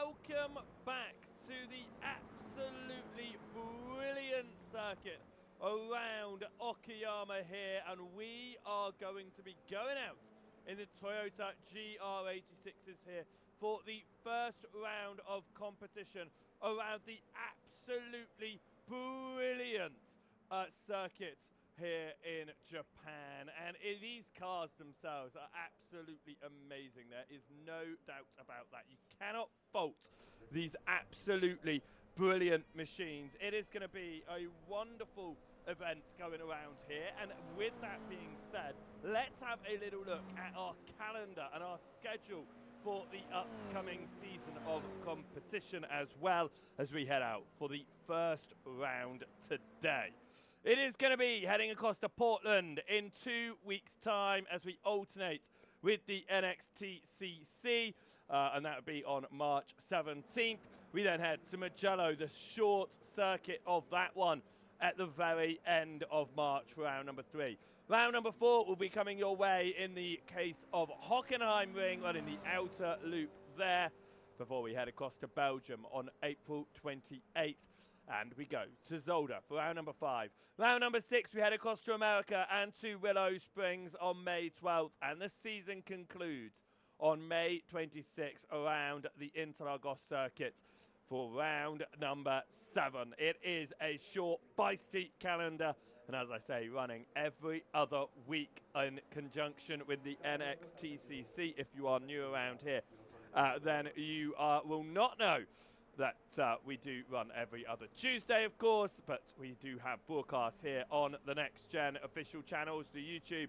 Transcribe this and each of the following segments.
welcome back to the absolutely brilliant circuit around Okayama here, and we are going to be going out in the Toyota GR86s here for the first round of competition around the absolutely brilliant circuit here in Japan. And these cars themselves are absolutely amazing. There is no doubt about that. You cannot fault these absolutely brilliant machines. It is going to be a wonderful event going around here. And with that being said, let's have a little look at our calendar and our schedule for the upcoming season of competition, as well as we head out for the first round today. It is going to be heading across to Portland in 2 weeks' time as we alternate with the NXTGEN, and that would be on March 17th. We then head to Mugello, the short circuit of that one, at the very end of March, round number 3. Round number 4 will be coming your way in the case of Hockenheimring, right in the outer loop there, before we head across to Belgium on April 28th. And we go to Zolder for round number 5. Round number 6, we head across to America and to Willow Springs on May 12th. And the season concludes on May 26th around the Interlagos circuit for round number 7. It is a short, feisty calendar. And as I say, running every other week in conjunction with the NXTGEN. If you are new around here, then you will not know that we do run every other Tuesday, of course, but we do have broadcasts here on the NXTGEN official channels, the YouTube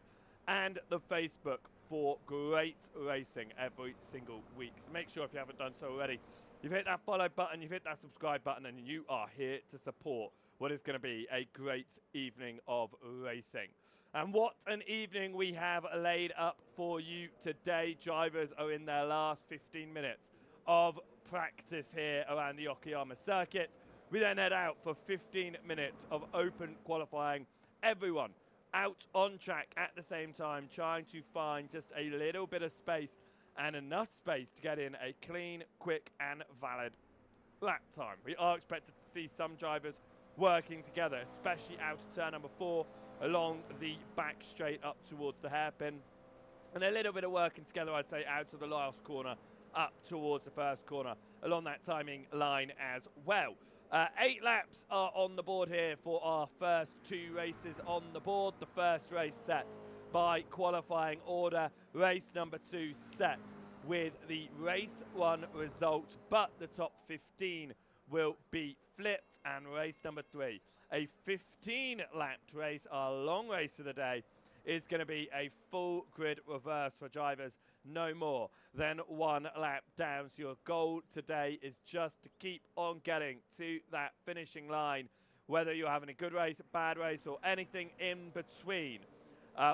and the Facebook, for great racing every single week. So make sure, if you haven't done so already, you've hit that follow button, you've hit that subscribe button, and you are here to support what is going to be a great evening of racing. And what an evening we have laid up for you today. Drivers are in their last 15 minutes of practice here around the Okayama circuit. We then head out for 15 minutes of open qualifying. Everyone out on track at the same time, trying to find just a little bit of space and enough space to get in a clean, quick and valid lap time. We are expected to see some drivers working together, especially out of turn number 4 along the back straight up towards the hairpin, and a little bit of working together, I'd say, out of the last corner up towards the first corner along that timing line as well. 8 laps are on the board here for our first 2 races on the board. The first race set by qualifying order, race number 2 set with the race 1 result, but the top 15 will be flipped. And race number 3, a 15-lapped race, our long race of the day, is going to be a full grid reverse for drivers, no more than 1 lap down. So your goal today is just to keep on getting to that finishing line, whether you're having a good race, a bad race, or anything in between.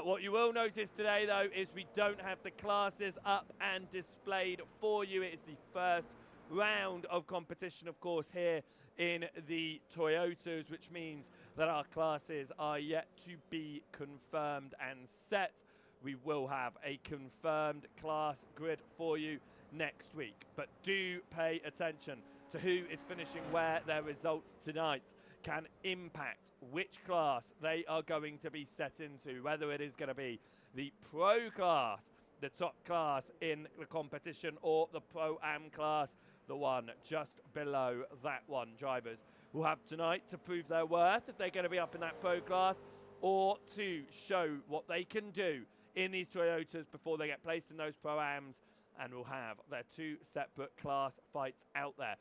What you will notice today, though, is we don't have the classes up and displayed for you. It is the first round of competition, of course, here in the Toyotas, which means that our classes are yet to be confirmed and set. We will have a confirmed class grid for you next week, but do pay attention to who is finishing where. Their results tonight can impact which class they are going to be set into, whether it is going to be the Pro class, the top class in the competition, or the Pro-Am class, the one just below that one. Drivers will have tonight to prove their worth if they're going to be up in that Pro class, or to show what they can do in these Toyotas before they get placed in those Pro-Ams, and will have their 2 separate class fights out there.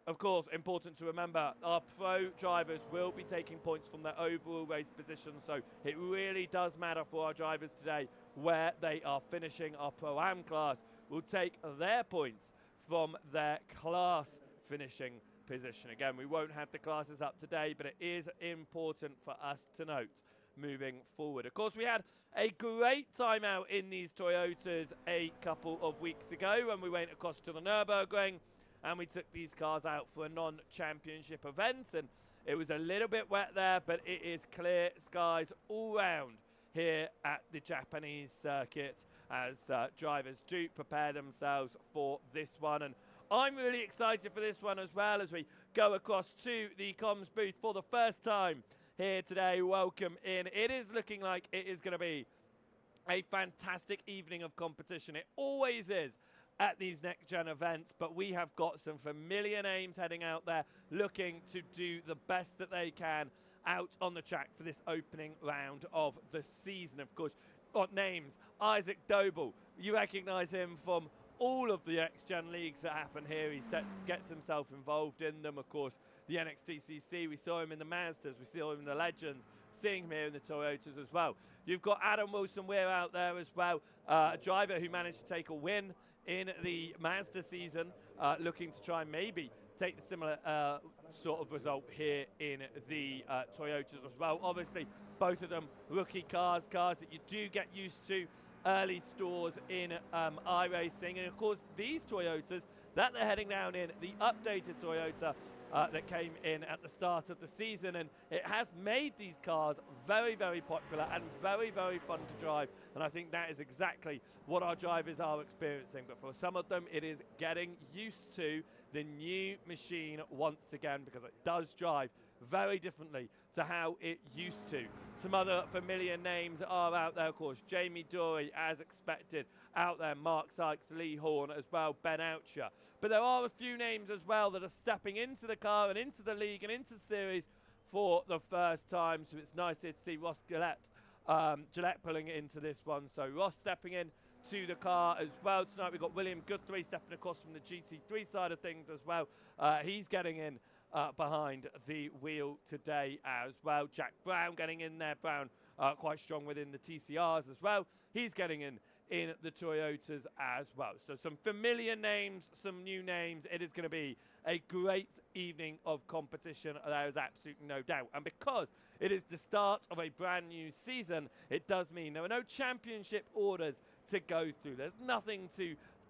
Of course, important to remember, our Pro drivers will be taking points from their overall race position, so it really does matter for our drivers today where they are finishing. Our Pro-Am class will take their points from their class finishing position. Again, we won't have the classes up today, but it is important for us to note moving forward. Of course, we had a great time out in these Toyotas a couple of weeks ago when we went across to the Nürburgring, and we took these cars out for a non-championship event, and it was a little bit wet there, but it is clear skies all round here at the Japanese circuit as drivers do prepare themselves for this one. And I'm really excited for this one as well as we go across to the comms booth for the first time here today. Welcome in. It is looking like it is going to be a fantastic evening of competition. It always is at these next-gen events, but we have got some familiar names heading out there looking to do the best that they can out on the track for this opening round of the season. Of course, got names. Isaac Doble, you recognise him from all of the NXTGEN leagues that happen here. He gets himself involved in them. Of course, the NXTCC, we saw him in the Mazdas, we saw him in the Legends, seeing him here in the Toyotas as well. You've got Adam Wilson-Weir out there as well, a driver who managed to take a win in the Mazda season, looking to try and maybe take the similar sort of result here in the Toyotas as well. Obviously, both of them rookie cars that you do get used to early stores in iRacing. And of course, these Toyotas that they're heading down in, the updated Toyota that came in at the start of the season, and it has made these cars very, very popular and very, very fun to drive. And I think that is exactly what our drivers are experiencing. But for some of them, it is getting used to the new machine once again, because it does drive very differently to how it used to. Some other familiar names are out there, of course. Jamie Dory, as expected, out there. Mark Sykes, Lee Horn as well, Ben Oucher. But there are a few names as well that are stepping into the car and into the league and into the series for the first time. So it's nice here to see Ross Gillette pulling into this one. So Ross stepping in to the car as well. Tonight we've got William Guthrie stepping across from the GT3 side of things as well. He's getting in behind the wheel today as well. Jack Brown getting in there. Brown quite strong within the TCRs as well. He's getting in the Toyotas as well. So some familiar names, some new names. It is going to be a great evening of competition. There is absolutely no doubt. And because it is the start of a brand new season, it does mean there are no championship orders to go through. There's nothing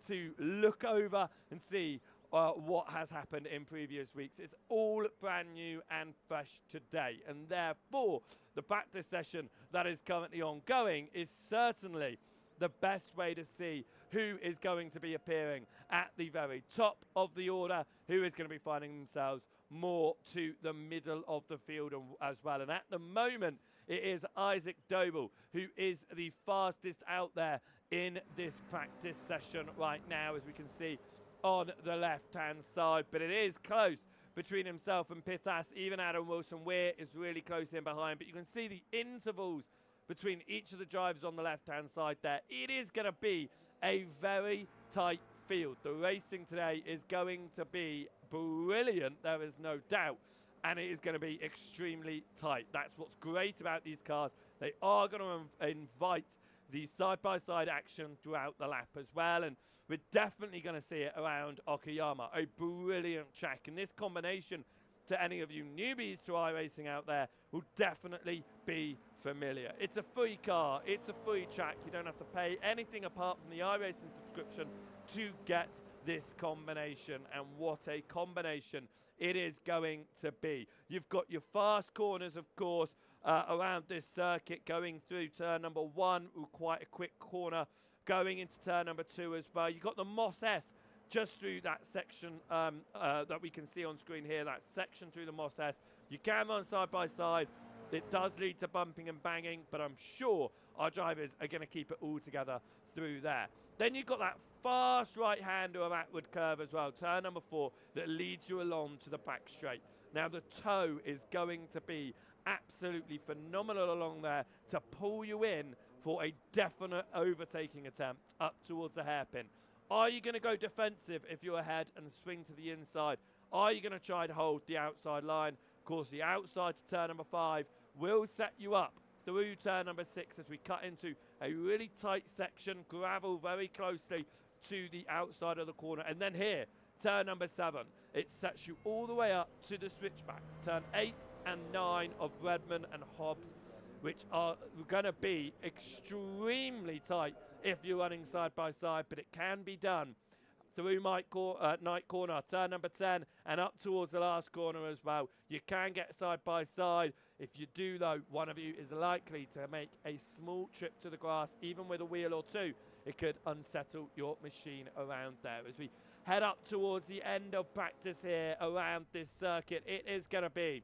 to look over and see what has happened in previous weeks. It's all brand new and fresh today, and therefore the practice session that is currently ongoing is certainly the best way to see who is going to be appearing at the very top of the order, who is going to be finding themselves more to the middle of the field as well. And at the moment, it is Isaac Doble who is the fastest out there in this practice session right now, as we can see on the left-hand side. But it is close between himself and Pittas. Even Adam Wilson-Weir is really close in behind. But you can see the intervals between each of the drivers on the left-hand side there. It is going to be a very tight field. The racing today is going to be brilliant, there is no doubt. And it is going to be extremely tight. That's what's great about these cars. They are going to invite the side-by-side action throughout the lap as well. And we're definitely going to see it around Okayama. A brilliant track. And this combination, to any of you newbies to iRacing out there, will definitely be familiar. It's a free car. It's a free track. You don't have to pay anything apart from the iRacing subscription to get this combination. And what a combination it is going to be. You've got your fast corners, of course, around this circuit, going through turn number 1, quite a quick corner, going into turn number 2 as well. You've got the Moss S just through that section that we can see on screen here, that section through the Moss S. You can run side by side. It does lead to bumping and banging, but I'm sure our drivers are going to keep it all together through there. Then you've got that fast right-hander or backward curve as well, turn number 4, that leads you along to the back straight. Now the toe is going to be absolutely phenomenal along there to pull you in for a definite overtaking attempt up towards the hairpin. Are you going to go defensive if you're ahead and swing to the inside? Are you going to try to hold the outside line? Of course, the outside to turn number 5 will set you up through turn number 6 as we cut into a really tight section, gravel very closely to the outside of the corner. And then here, turn number 7, it sets you all the way up to the switchbacks. Turn 8 and 9 of Redman and Hobbs, which are going to be extremely tight if you're running side by side, but it can be done through Night Corner, turn number 10, and up towards the last corner as well. You can get side by side. If you do, though, one of you is likely to make a small trip to the grass, even with a wheel or two. It could unsettle your machine around there as we head up towards the end of practice here around this circuit. It is going to be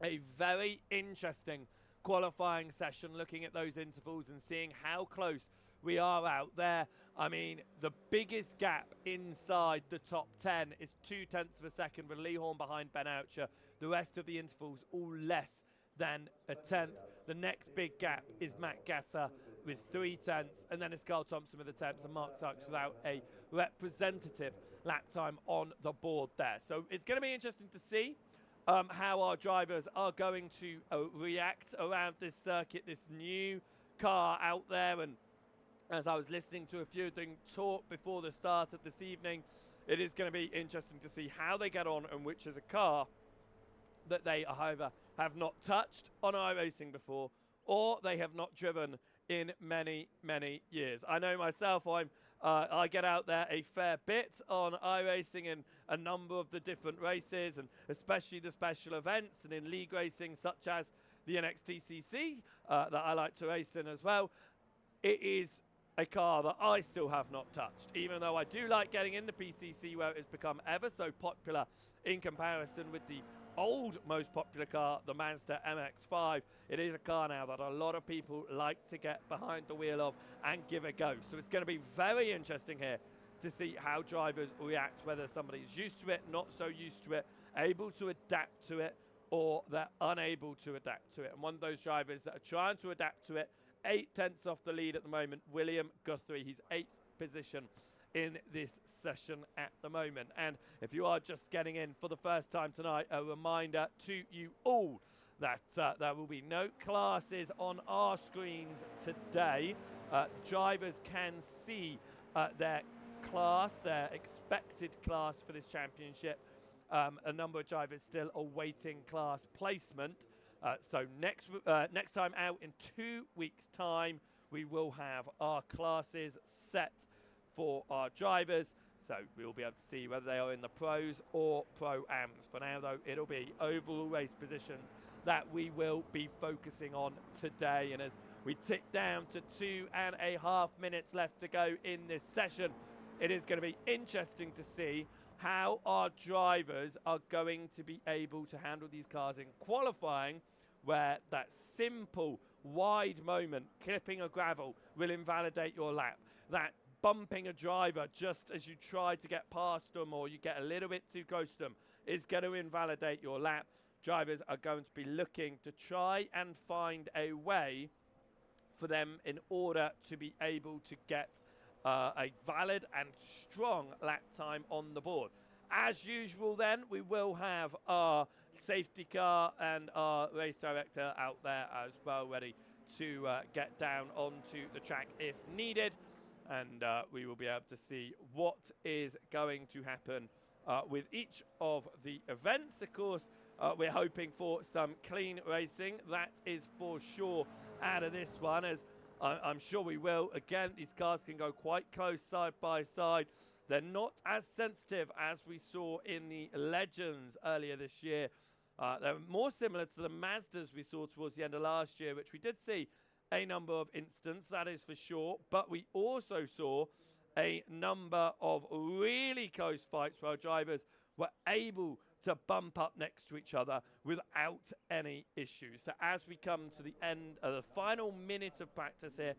a very interesting qualifying session, looking at those intervals and seeing how close we are out there. I mean, the biggest gap inside the top 10 is 0.2 of a second, with Lee Horn behind Ben Oucher. The rest of the intervals all less than a tenth. The next big gap is Matt Gatter with 0.3, and then it's Carl Thompson with a tenth, and Mark Sykes without a representative lap time on the board there. So it's going to be interesting to see how our drivers are going to react around this circuit, this new car out there. And as I was listening to a few of them talk before the start of this evening, it is going to be interesting to see how they get on, and which is a car that they either have not touched on iRacing before or they have not driven in many, many years. I know myself, I get out there a fair bit on iRacing in a number of the different races, and especially the special events and in league racing such as the NXTGEN that I like to race in as well. It is a car that I still have not touched, even though I do like getting in the PCC, where it has become ever so popular in comparison with the old most popular car, the Mazda MX-5. It is a car now that a lot of people like to get behind the wheel of and give a go. So it's going to be very interesting here to see how drivers react, whether somebody's used to it, not so used to it, able to adapt to it, or they're unable to adapt to it. And one of those drivers that are trying to adapt to it, 0.8 off the lead at the moment, William Guthrie. He's 8th position in this session at the moment. And if you are just getting in for the first time tonight, a reminder to you all that there will be no classes on our screens today. Drivers can see their class, their expected class for this championship. A number of drivers still awaiting class placement. So next time out in 2 weeks' time, we will have our classes set for our drivers, so we'll be able to see whether they are in the pros or pro-ams. For now, though, it'll be overall race positions that we will be focusing on today. And as we tick down to 2.5 minutes left to go in this session, it is going to be interesting to see how our drivers are going to be able to handle these cars in qualifying, where that simple wide moment, clipping a gravel, will invalidate your lap. That bumping a driver just as you try to get past them, or you get a little bit too close to them, is going to invalidate your lap. Drivers are going to be looking to try and find a way for them in order to be able to get a valid and strong lap time on the board. As usual then, we will have our safety car and our race director out there as well, ready to get down onto the track if needed. And we will be able to see what is going to happen with each of the events. Of course, we're hoping for some clean racing. That is for sure out of this one, as I'm sure we will. Again, these cars can go quite close side by side. They're not as sensitive as we saw in the Legends earlier this year. They're more similar to the Mazdas we saw towards the end of last year, which we did see a number of instances, that is for sure. But we also saw a number of really close fights where our drivers were able to bump up next to each other without any issues. So as we come to the end of the final minute of practice here,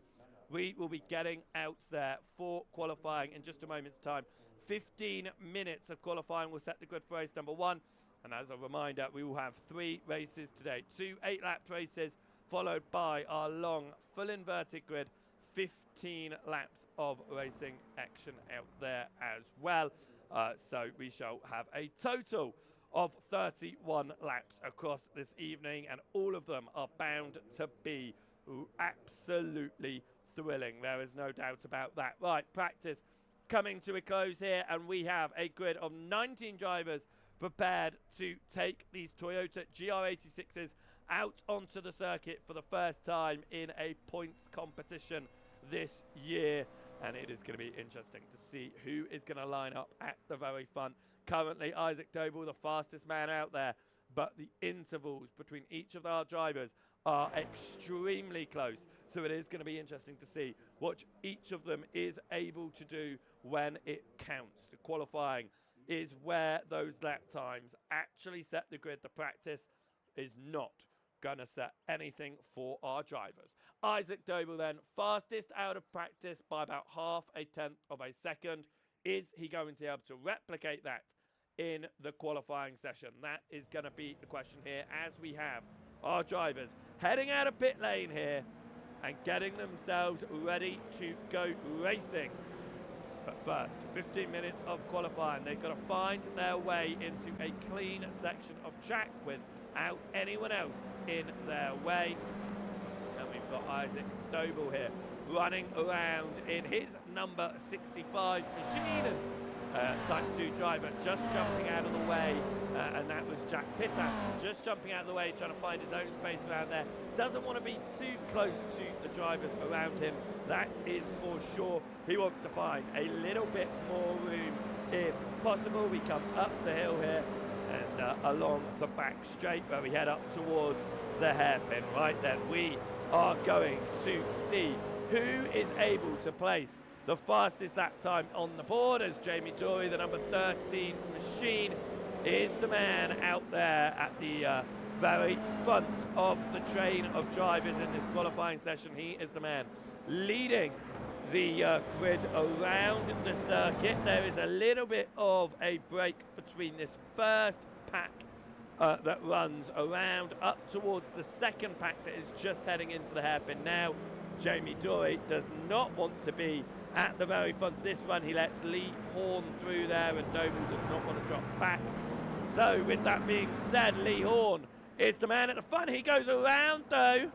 we will be getting out there for qualifying in just a moment's time. 15 minutes of qualifying will set the grid for race number 1. And as a reminder, we will have 3 races today. 2 8-lap races, followed by our long, full inverted grid, 15 laps of racing action out there as well. So we shall have a total of 31 laps across this evening, and all of them are bound to be absolutely thrilling. There is no doubt about that. Right, practice coming to a close here, and we have a grid of 19 drivers prepared to take these Toyota GR86s out onto the circuit for the first time in a points competition this year. And it is going to be interesting to see who is going to line up at the very front. Currently, Isaac Doble, the fastest man out there, but the intervals between each of our drivers are extremely close. So it is going to be interesting to see what each of them is able to do when it counts. The qualifying is where those lap times actually set the grid. The practice is not going to set anything for our drivers. Isaac Doble then, fastest out of practice by about 0.5 of a second. Is he going to be able to replicate that in the qualifying session? That is going to be the question here, as we have our drivers heading out of pit lane here and getting themselves ready to go racing. But first, 15 minutes of qualifying. They've got to find their way into a clean section of track without anyone else in their way. And we've got Isaac Doble here running around in his number 65 machine. Type 2 driver just jumping out of the way, and that was Jack Pittas just jumping out of the way, trying to find his own space around there. Doesn't want to be too close to the drivers around him, that is for sure. He wants to find a little bit more room if possible. We come up the hill here and along the back straight where we head up towards the hairpin. Right then, we are going to see who is able to place the fastest lap time on the board, as Jamie Dory, the number 13 machine, is the man out there at the very front of the train of drivers in this qualifying session. He is the man leading the grid around the circuit. There is a little bit of a break between this first pack that runs around up towards the second pack that is just heading into the hairpin now. Jamie Dory does not want to be at the very front of this one. He lets Lee Horn through there, and Doble does not want to drop back. So with that being said, Lee Horn is the man at the front. He goes around though,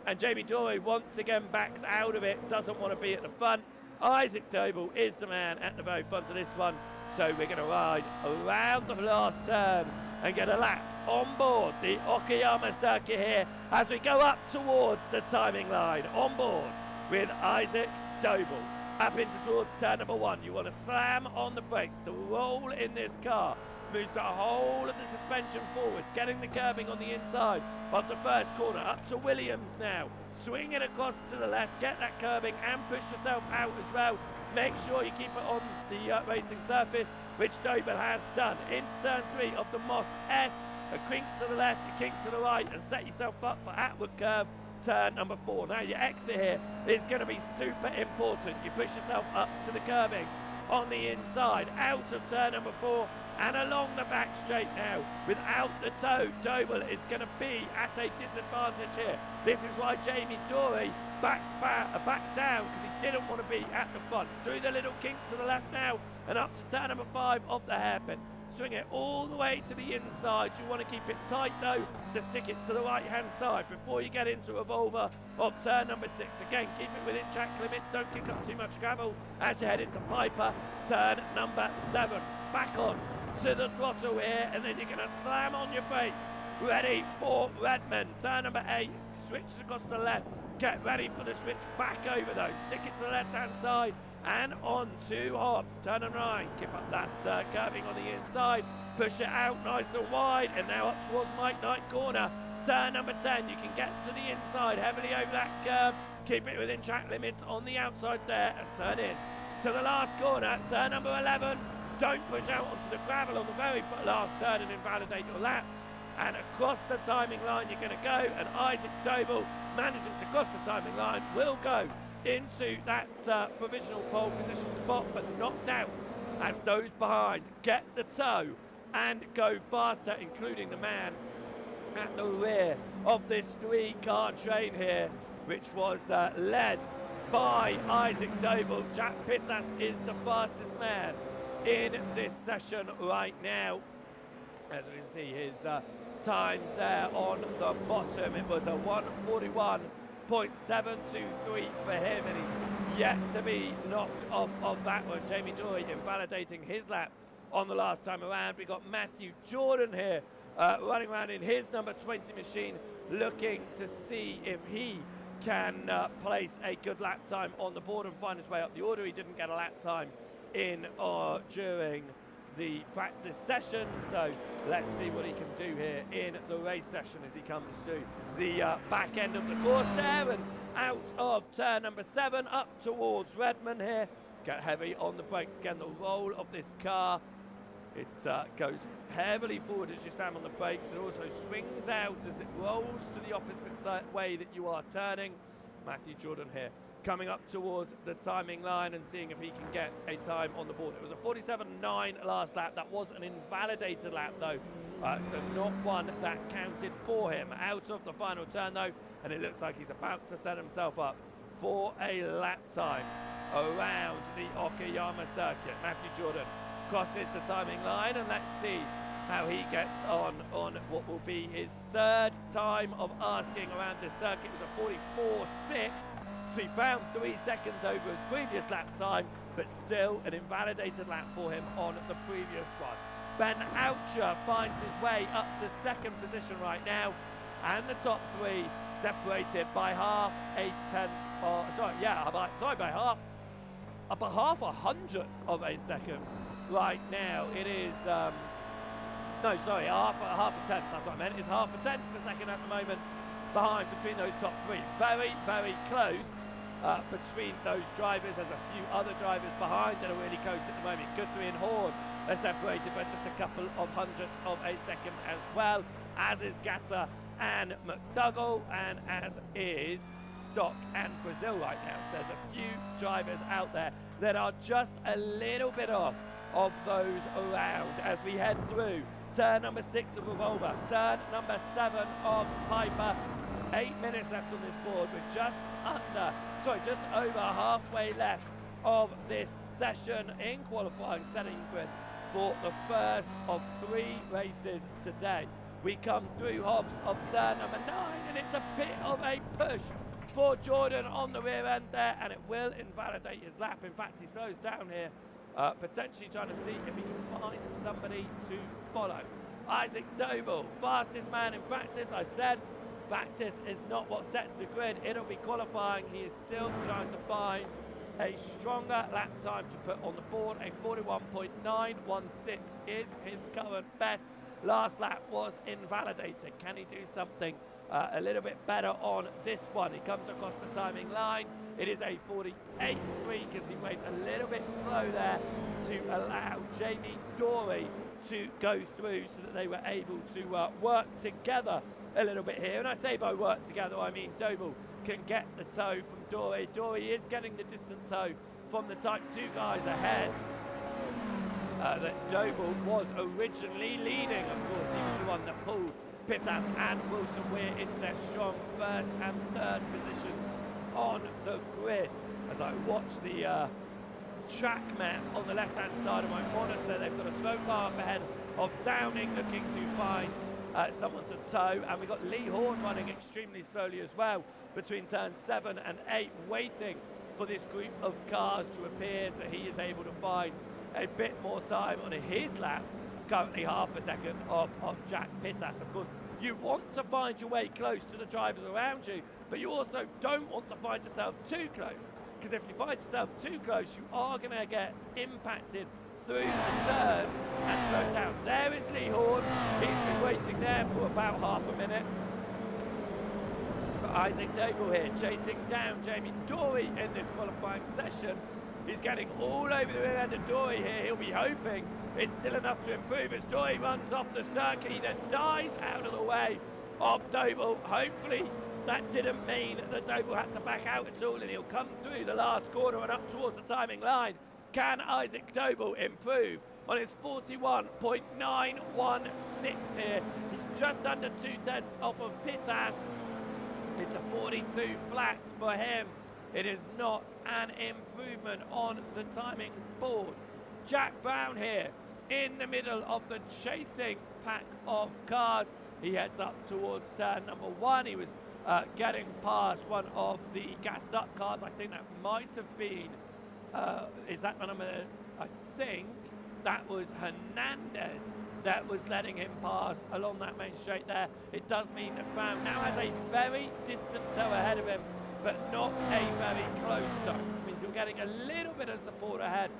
and Jamie Dory once again backs out of it, doesn't want to be at the front. Isaac Doble is the man at the very front of this one. So we're going to ride around the last turn and get a lap on board the Okayama circuit here as we go up towards the timing line. On board with Isaac Doble. Up into towards turn number 1. You want to slam on the brakes. The roll in this car moves the whole of the suspension forwards, getting the curbing on the inside of the first corner. Up to Williams now. Swing it across to the left. Get that curbing and push yourself out as well. Make sure you keep it on the racing surface, which Doble has done. Into turn 3 of the Moss S. A kink to the left, a kink to the right, and set yourself up for outward curve. Turn number 4. Now your exit here is going to be super important. You push yourself up to the curbing on the inside, out of turn number 4 and along the back straight now. Without the toe, Doble is going to be at a disadvantage here. This is why Jamie Dory backed down, because he didn't want to be at the front. Through the little kink to the left now and up to turn number 5 of the hairpin. Swing it all the way to the inside. You want to keep it tight though to stick it to the right hand side before you get into a revolver of turn number 6. Again, keep it within track limits. Don't kick up too much gravel as you head into Piper. Turn number 7. Back on to the throttle here, and then you're going to slam on your brakes. Ready for Redmond. Turn number 8. Switches across to the left. Get ready for the switch back over though. Stick it to the left hand side. And on to Hobbs, turn and 9, keep up that curving on the inside, push it out nice and wide, and now up towards Mike Knight corner, turn number 10, you can get to the inside, heavily over that curve, keep it within track limits on the outside there, and turn in to the last corner, turn number 11, don't push out onto the gravel on the very last turn and invalidate your lap, and across the timing line you're going to go, and Isaac Doble manages to cross the timing line, will go into that provisional pole position spot, but knocked out as those behind get the toe and go faster, including the man at the rear of this 3-car train here, which was led by Isaac Doble. Jack Pittas is the fastest man in this session right now. As we can see, his times there on the bottom, it was a 1:41.723 for him, and he's yet to be knocked off of that one. Jamie Dory invalidating his lap on the last time around. We got Matthew Jordan here running around in his number 20 machine, looking to see if he can place a good lap time on the board and find his way up the order. He didn't get a lap time in during the practice session, so let's see what he can do here in the race session as he comes through the back end of the course there and out of turn number 7 up towards Redmond here. Get heavy on the brakes again, the roll of this car. It goes heavily forward as you slam on the brakes. It also swings out as it rolls to the opposite way that you are turning. Matthew Jordan here coming up towards the timing line and seeing if he can get a time on the board. It was a 47.9 last lap. That was an invalidated lap though, so not one that counted for him. Out of the final turn though, and it looks like he's about to set himself up for a lap time around the Okayama circuit. Matthew Jordan crosses the timing line, and let's see how he gets on what will be his 3rd time of asking around this circuit. It was a 44.6. So he found 3 seconds over his previous lap time, but still an invalidated lap for him on the previous one. Ben Oucher finds his way up to 2nd position right now, and the top 3 separated by half a tenth, by half a hundredth of a second right now. It is, half a tenth, that's what I meant. It's half a tenth of a second at the moment behind between those top 3. Very, very close between those drivers. There's a few other drivers behind that are really close at the moment. Guthrie and Horn are separated by just a couple of hundredths of a second as well, as is Gatta and McDougall, and as is Stock and Brazil right now. So there's a few drivers out there that are just a little bit off of those around as we head through turn number 6 of Revolver, turn number 7 of Piper. 8 minutes left on this board with just over halfway left of this session in qualifying, setting grid for the first of 3 races today. We come through Hobbs of turn number 9, and it's a bit of a push for Jordan on the rear end there, and it will invalidate his lap. In fact, he slows down here, potentially trying to see if he can find somebody to follow. Isaac Doble, fastest man in practice. I said practice is not what sets the grid. It'll be qualifying. He is still trying to find a stronger lap time to put on the board. A 41.916 is his current best. Last lap was invalidated. Can he do something a little bit better on this one? He comes across the timing line. It is a 48.3 because he went a little bit slow there to allow Jamie Dory to go through so that they were able to work together a little bit here. And I say by work together, I mean Doble can get the tow from Dory. Dory is getting the distant tow from the Type 2 guys ahead. That Doble was originally leading. Of course, he was the one that pulled Pittas and Wilson Weir into their strong 1st and 3rd positions on the grid. As I watch the track map on the left-hand side of my monitor, they've got a slow car up ahead of Downing looking to find someone to tow, and we've got Lee Horn running extremely slowly as well between turns 7 and 8, waiting for this group of cars to appear so he is able to find a bit more time on his lap, currently half a second off of Jack Pittas. Of course, you want to find your way close to the drivers around you, but you also don't want to find yourself too close, because if you find yourself too close, you are going to get impacted through the turns and slow down. There is Lee Horn. He's been waiting there for about half a minute. But Isaac Doble here chasing down Jamie Dory in this qualifying session. He's getting all over the rear end of Dory here. He'll be hoping it's still enough to improve as Dory runs off the circuit. He then dies out of the way of Doble. Hopefully that didn't mean that Doble had to back out at all, and he'll come through the last corner and up towards the timing line. Can Isaac Doble improve on his 41.916 here? He's just under 2/10 off of Pittas. It's a 42 flat for him. It is not an improvement on the timing board. Jack Brown here in the middle of the chasing pack of cars. He heads up towards turn number 1. He was getting past one of the gassed up cars. I think that might have been, is that the number? I think that was Hernandez that was letting him pass along that main straight there. It does mean that Brown now has a very distant tow ahead of him, but not a very close tow, which means you're getting a little bit of support ahead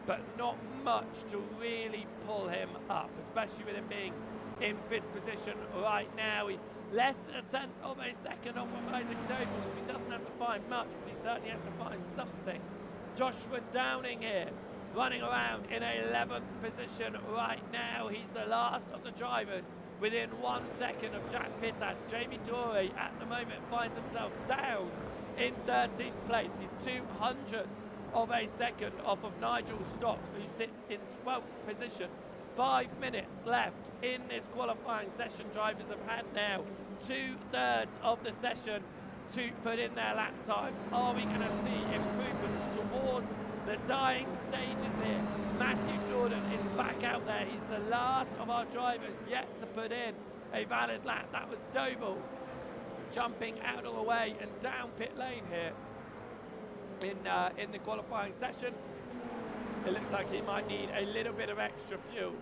but not much to really pull him up, especially with him being in 5th position right now. He's less than a 10th of a second off of Isaac Doble, so he doesn't have to find much, but he certainly has to find something. Joshua Downing here, running around in 11th position right now. He's the last of the drivers within 1 second of Jack Pittas. Jamie Dorey at the moment finds himself down in 13th place. He's 200ths of a second off of Nigel Stock, who sits in 12th position. 5 minutes left in this qualifying session. Drivers have had now 2/3 of the session to put in their lap times. Are we going to see improvements towards the dying stages here? Matthew Jordan is back out there. He's the last of our drivers yet to put in a valid lap. That was Doble jumping out of the way and down pit lane here in the qualifying session. It looks like he might need a little bit of extra fuel.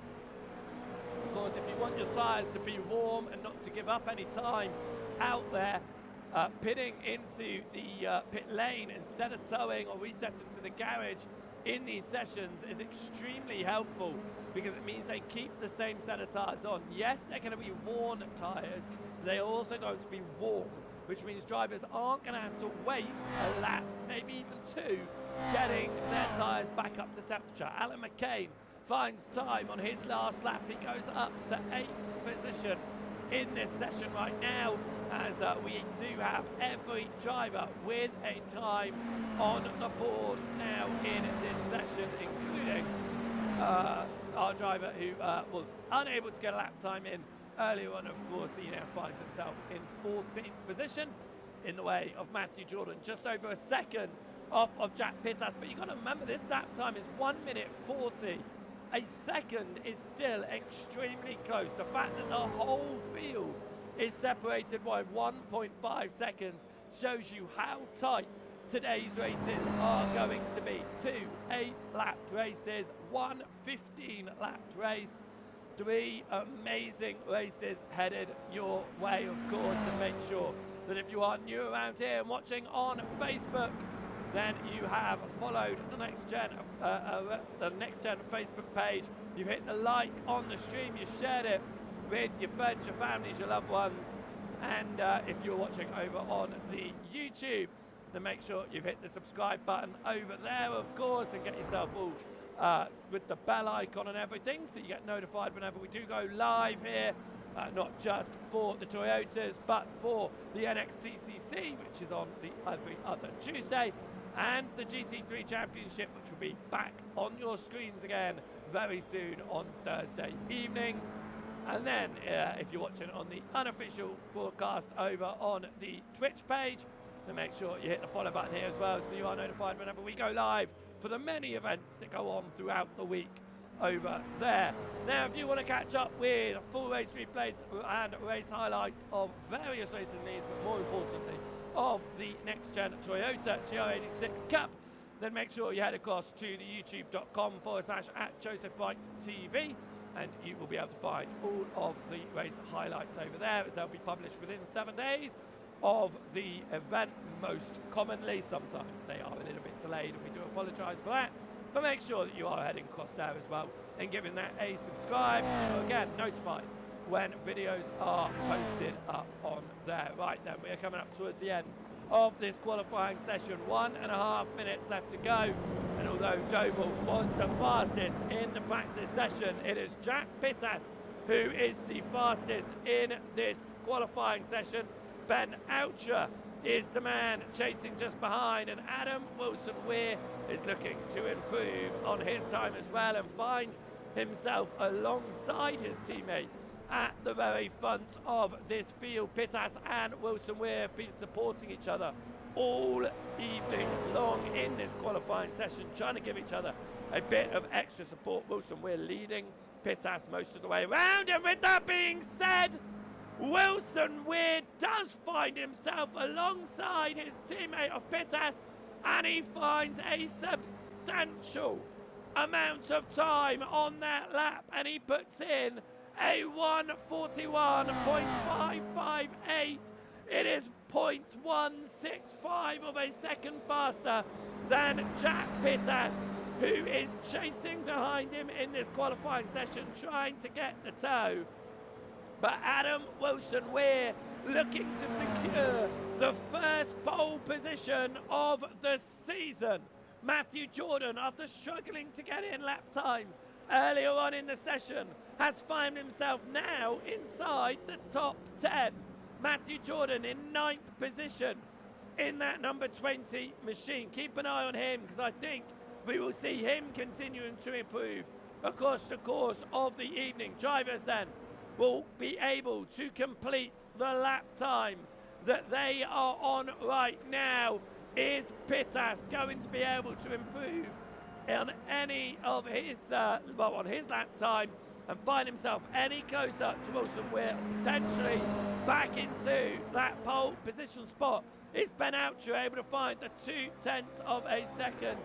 Of course, if you want your tyres to be warm and not to give up any time out there, pitting into the pit lane instead of towing or resetting to the garage in these sessions is extremely helpful, because it means they keep the same set of tyres on. Yes, they're going to be worn tyres, but they are also going to be warm, which means drivers aren't going to have to waste a lap, maybe even two, getting their tyres back up to temperature. Alan McCain finds time on his last lap. He goes up to 8th position in this session right now, as we do have every driver with a time on the board now in this session, including our driver who was unable to get a lap time in earlier on. Of course, he now finds himself in 14th position in the way of Matthew Jordan, just over a second off of Jack Pittas. But you've got to remember, this lap time is 1 minute 40. A second is still extremely close. The fact that the whole field is separated by 1.5 seconds shows you how tight today's races are going to be. 2 8-lapped races, 1 15-lapped race, 3 amazing races headed your way, of course. And make sure that if you are new around here and watching on Facebook, then you have followed the NXTGEN Facebook page. You've hit the like on the stream. You've shared it with your friends, your families, your loved ones. And if you're watching over on the YouTube, then make sure you've hit the subscribe button over there, of course, and get yourself all with the bell icon and everything, so you get notified whenever we do go live here. Not just for the Toyotas, but for the NXTCC, which is on the every other Tuesday, and the GT3 Championship, which will be back on your screens again very soon on Thursday evenings. And then if you're watching on the unofficial broadcast over on the Twitch page, then make sure you hit the follow button here as well, so you are notified whenever we go live for the many events that go on throughout the week over there. Now, if you want to catch up with full race replays and race highlights of various racing leads, but more importantly of the NXTGEN Toyota GR86 Cup, then make sure you head across to the youtube.com/@JosephWright.tv, and you will be able to find all of the race highlights over there, as they'll be published within 7 days of the event most commonly. Sometimes they are a little bit delayed, and we do apologise for that. But make sure that you are heading across there as well and giving that a subscribe. So again, notified when videos are posted up on there. Right then, we are coming up towards the end of this qualifying session. 1.5 minutes left to go. And although Doble was the fastest in the practice session, it is Jack Pittas who is the fastest in this qualifying session. Ben Oucher is the man chasing just behind, and Adam Wilson-Weir is looking to improve on his time as well and find himself alongside his teammate at the very front of this field. Pittas and Wilson-Weir have been supporting each other all evening long in this qualifying session, trying to give each other a bit of extra support. Wilson-Weir leading Pittas most of the way around, and with that being said, Wilson-Weir does find himself alongside his teammate of Pittas, and he finds a substantial amount of time on that lap, and he puts in a 1:41.558. It is 0.165 of a second faster than Jack Pittas who is chasing behind him in this qualifying session, trying to get the toe. But Adam Wilson-Weir looking to secure the first pole position of the season. Matthew Jordan, after struggling to get in lap times earlier on in the session, has found himself now inside the top 10. Matthew Jordan in 9th position in that number 20 machine. Keep an eye on him, because I think we will see him continuing to improve across the course of the evening. Drivers then will be able to complete the lap times that they are on right now. Is Pittas going to be able to improve on any of his, on his lap time and find himself any closer to Wilson-Weir, potentially back into that pole position spot? Is Ben Oucher able to find the 0.2 of a second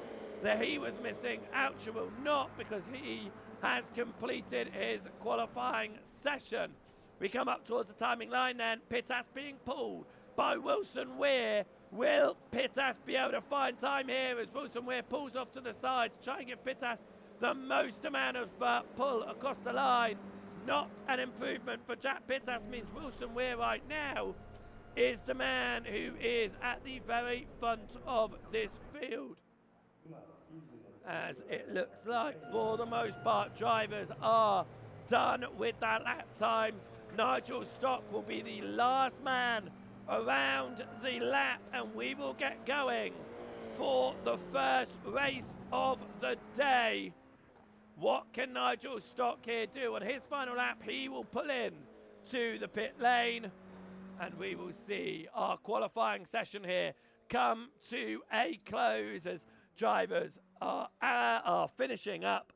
that he was missing? Oucher will not, because he has completed his qualifying session. We come up towards the timing line then. Pittas being pulled by Wilson-Weir. Will Pittas be able to find time here as Wilson-Weir pulls off to the side to try and give Pittas the most amount of pull across the line? Not an improvement for Jack Pittas. Means Wilson-Weir right now is the man who is at the very front of this field. As it looks like, for the most part, drivers are done with their lap times. Nigel Stock will be the last man around the lap, and we will get going for the first race of the day. What can Nigel Stock here do? On his final lap, he will pull in to the pit lane, and we will see our qualifying session here come to a close as drivers are finishing up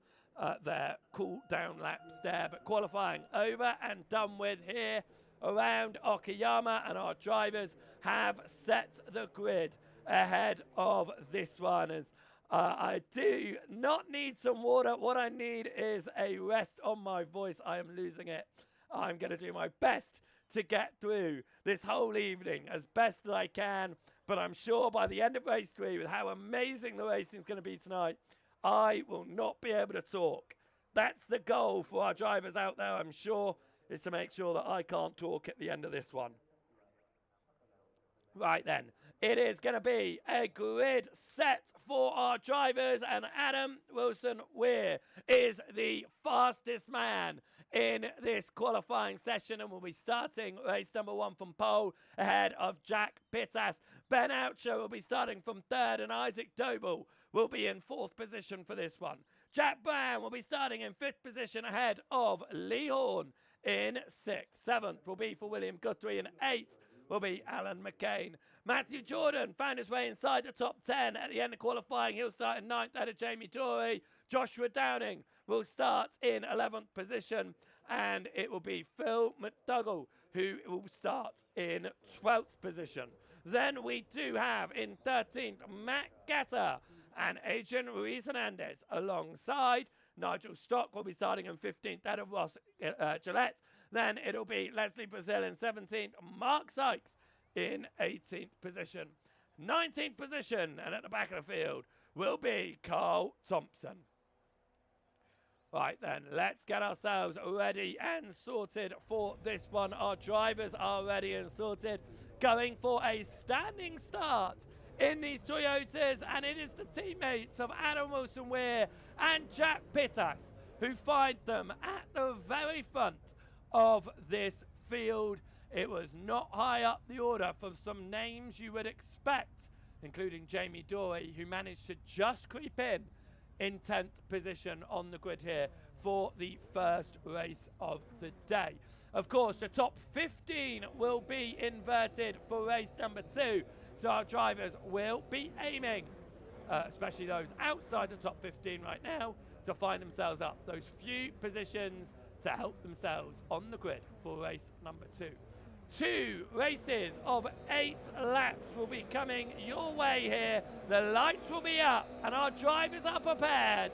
their cool down laps there, but qualifying over and done with here around Okayama, and our drivers have set the grid ahead of this one. As I do not need some water. What I need is a rest on my voice. I am losing it. I'm going to do my best to get through this whole evening as best as I can, but I'm sure by the end of race 3, with how amazing the racing is going to be tonight, I will not be able to talk. That's the goal for our drivers out there, I'm sure, is to make sure that I can't talk at the end of this one. Right then, it is going to be a grid set for our drivers, and Adam Wilson-Weir is the fastest man in this qualifying session, and will be starting race number 1 from pole ahead of Jack Pittas. Ben Oucher will be starting from 3rd, and Isaac Doble will be in 4th position for this one. Jack Brown will be starting in 5th position ahead of Lee Horn in 6th. 7th will be for William Guthrie, and 8th will be Alan McCain. Matthew Jordan found his way inside the top 10 at the end of qualifying. He'll start in 9th ahead of Jamie Dorey. Joshua Downing will start in 11th position, and it will be Phil McDougall who will start in 12th position. Then we do have in 13th Matt Gatter and Adrian Ruiz-Hernandez alongside. Nigel Stock will be starting in 15th ahead of Ross Gillette. Then it'll be Leslie Brazil in 17th, Mark Sykes in 18th position. 19th position, and at the back of the field, will be Carl Thompson. Right then, let's get ourselves ready and sorted for this one. Our drivers are ready and sorted, going for a standing start in these Toyotas, and it is the teammates of Adam Wilson-Weir and Jack Pittas who find them at the very front of this field. It was not high up the order for some names you would expect, including Jamie Dorey, who managed to just creep in 10th position on the grid here for the first race of the day. Of course, the top 15 will be inverted for race number 2, so our drivers will be aiming, especially those outside the top 15 right now, to find themselves up those few positions to help themselves on the grid for race number 2. 2 races of 8 laps will be coming your way here. The lights will be up and our drivers are prepared.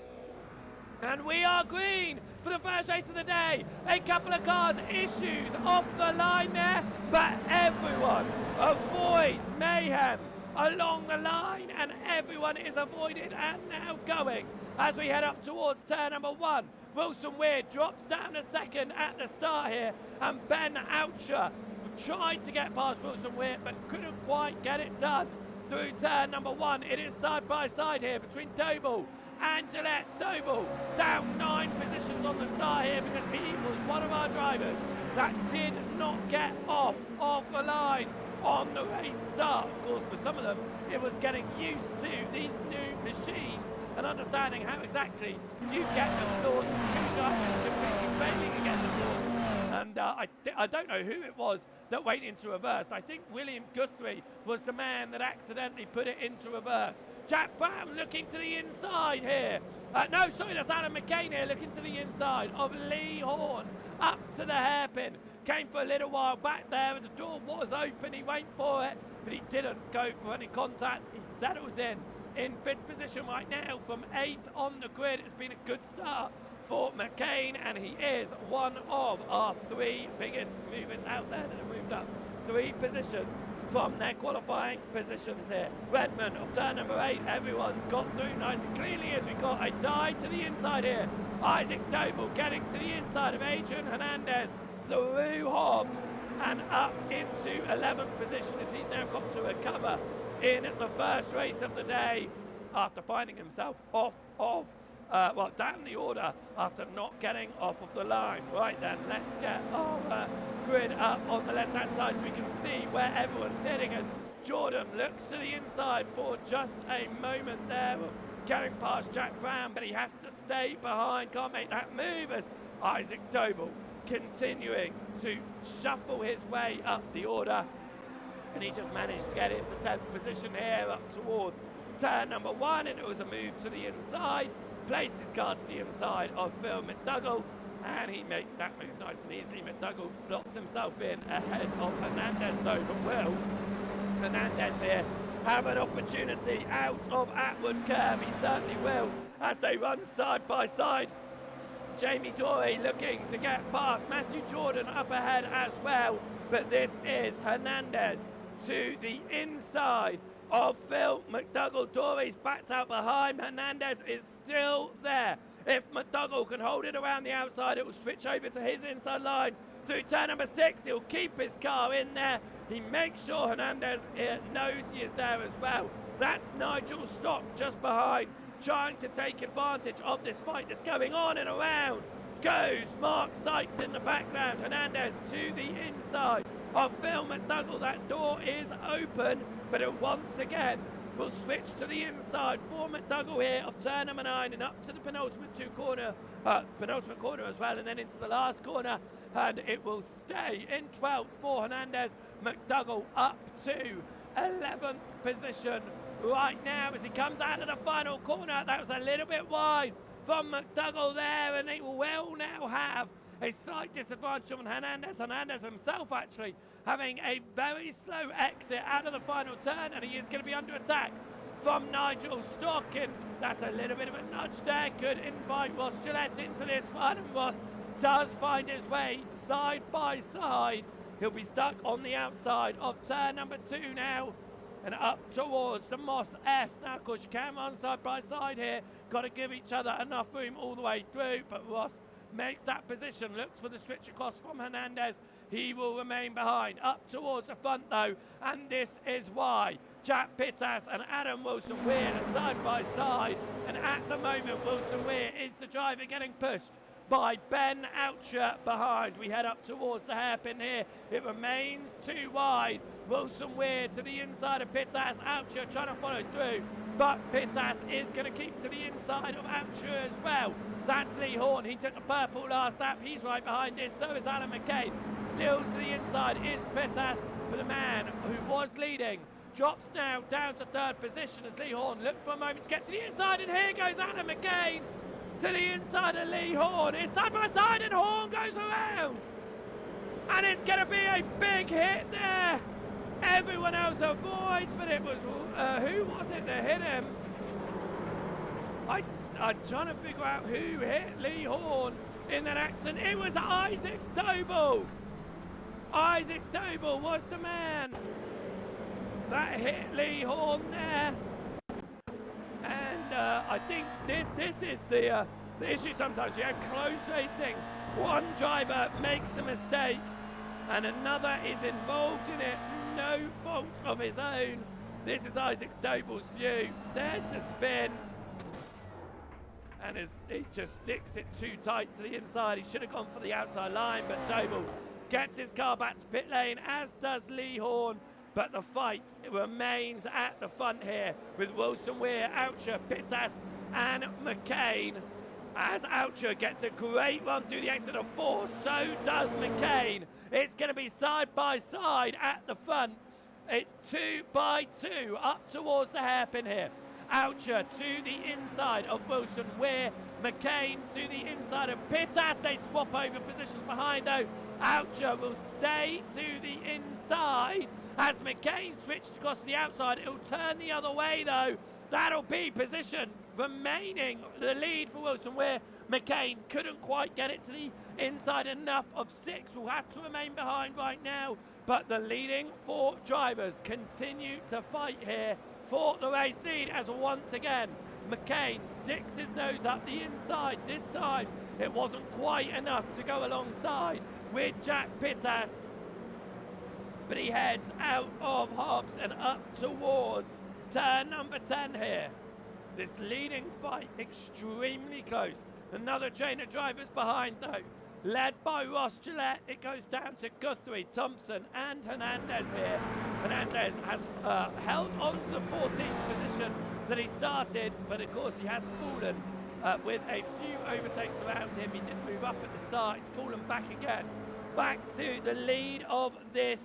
And we are green for the first race of the day. A couple of cars issues off the line there, but everyone avoids mayhem along the line, and everyone is avoided and now going as we head up towards turn number 1. Wilson Weir drops down a second at the start here, and Ben Oucher tried to get past Wilson Weir but couldn't quite get it done through turn number 1. It is side by side here between Doble and Gillette. Doble down 9 positions on the start here because he was one of our drivers that did not get off the line on the race start. Of course, for some of them, it was getting used to these new machines and understanding how exactly you get them launched. 2 drivers completely failing to get them launched. And I don't know who it was that went into reverse. I think William Guthrie was the man that accidentally put it into reverse. Jack Brown looking to the inside here. No, sorry, that's Alan McCain here looking to the inside of Lee Horn. Up to the hairpin. Came for a little while back there and the door was open. He went for it, but he didn't go for any contact. He settles in 5th position right now from 8th on the grid. It's been a good start for McCain, and he is one of our 3 biggest movers out there that have moved up 3 positions from their qualifying positions here. Redmond of turn number 8, everyone's got through nice and cleanly as we got a dive to the inside here. Isaac Doble getting to the inside of Adrian Hernandez through Hobbs and up into 11th position as he's now got to recover in the first race of the day after finding himself off of down the order after not getting off of the line. Right then, let's get our grid up on the left-hand side so we can see where everyone's sitting as Jordan looks to the inside for just a moment there of getting past Jack Brown, but he has to stay behind, can't make that move as Isaac Doble continuing to shuffle his way up the order, and he just managed to get into 10th position here up towards turn number 1, and it was a move to the inside. Placed his car to the inside of Phil McDougall, and he makes that move nice and easy. McDougall slots himself in ahead of Hernandez though, but will Hernandez here have an opportunity out of Atwood Curve? He certainly will as they run side by side. Jamie Dorey looking to get past Matthew Jordan up ahead as well, but this is Hernandez to the inside of Phil McDougall. Dorey's backed out behind. Hernandez is still there. If McDougall can hold it around the outside, it will switch over to his inside line. Through turn number 6, he'll keep his car in there. He makes sure Hernandez knows he is there as well. That's Nigel Stock just behind, trying to take advantage of this fight that's going on and around. Goes Mark Sykes in the background. Hernandez to the inside of Phil McDougall. That door is open, but it once again will switch to the inside for McDougall here of turn number 9 and up to the penultimate corner as well, and then into the last corner, and it will stay in 12th for Hernandez. McDougall up to 11th position right now as he comes out of the final corner. That was a little bit wide from McDougall there, and they will now have a slight disadvantage on Hernandez. Hernandez himself actually having a very slow exit out of the final turn, and he is going to be under attack from Nigel Stock, and that's a little bit of a nudge there. Could invite Ross Gillette into this one, and Ross does find his way side by side. He'll be stuck on the outside of turn number 2 now and up towards the Moss S. Now, of course, you can run side by side here. Got to give each other enough room all the way through, but Ross makes that position, looks for the switch across from Hernandez. He will remain behind. Up towards the front, though, and this is why Jack Pittas and Adam Wilson-Weir are side by side, and at the moment, Wilson-Weir is the driver getting pushed by Ben Oucher behind. We head up towards the hairpin here. It remains too wide. Wilson-Weir to the inside of Pittas. Oucher trying to follow through, but Pittas is going to keep to the inside of Oucher as well. That's Lee Horn. He took the purple last lap. He's right behind this. So is Alan McCain. Still to the inside is Pittas, but the man who was leading drops now down to 3rd position as Lee Horn looked for a moment to get to the inside, and here goes Alan McCain to the inside of Lee Horn. It's side by side, and Horn goes around, and it's going to be a big hit there. Everyone else avoids, but it was who was it that hit him? I'm trying to figure out who hit Lee Horn in that accident. It was Isaac Doble. Isaac Doble was the man that hit Lee Horn there. And I think this is the issue sometimes. You have close racing. One driver makes a mistake and another is involved in it through no fault of his own. This is Isaac Doble's view. There's the spin. And he just sticks it too tight to the inside. He should have gone for the outside line, but Doble gets his car back to pit lane, as does Lee Horn. But the fight remains at the front here with Wilson Weir, Oucher, Pittas and McCain. As Oucher gets a great run through the exit of 4, so does McCain. It's going to be side by side at the front. It's 2 by 2 up towards the hairpin here. Oucher to the inside of Wilson Weir. McCain to the inside of Pittas. They swap over positions behind though. Oucher will stay to the inside as McCain switches across to the outside. It'll turn the other way though. That'll be position remaining the lead for Wilson Weir. McCain couldn't quite get it to the inside enough of 6. Will have to remain behind right now. But the leading 4 drivers continue to fight here for the race lead as once again McCain sticks his nose up the inside. This time it wasn't quite enough to go alongside with Jack Pittas, but he heads out of Hobbs and up towards turn number 10 here. This leading fight extremely close. Another chain of drivers behind though, led by Ross Gillette. It goes down to Guthrie, Thompson and Hernandez here. Hernandez has held on to the 14th position that he started, but of course he has fallen with a few overtakes around him. He did move up at the start, he's fallen back again. Back to the lead of this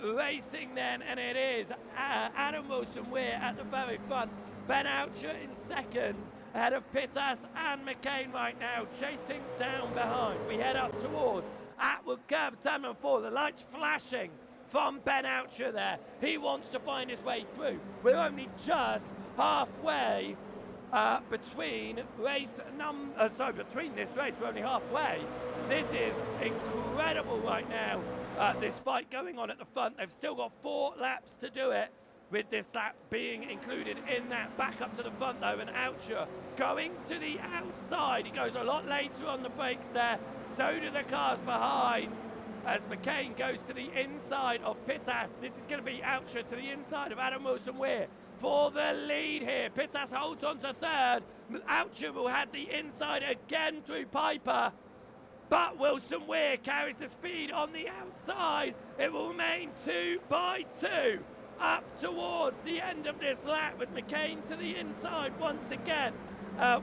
racing then, and it is Adam Wilson Weir at the very front. Ben Oucher in second, ahead of Pittas and McCain right now, chasing down behind. We head up towards Atwood Curve, turn number 4, the lights flashing from Ben Oucher there. He wants to find his way through. We're only just halfway between this race, we're only halfway. This is incredible right now, this fight going on at the front. They've still got 4 laps to do it, with this lap being included in that. Back up to the front though, and Oucher going to the outside. He goes a lot later on the brakes there, so do the cars behind, as McCain goes to the inside of Pittas. This is going to be Oucher to the inside of Adam Wilson Weir for the lead here. Pittas holds on to third. Oucher will have the inside again through Piper, but Wilson Weir carries the speed on the outside. It will remain 2 by 2 up towards the end of this lap, with McCain to the inside once again.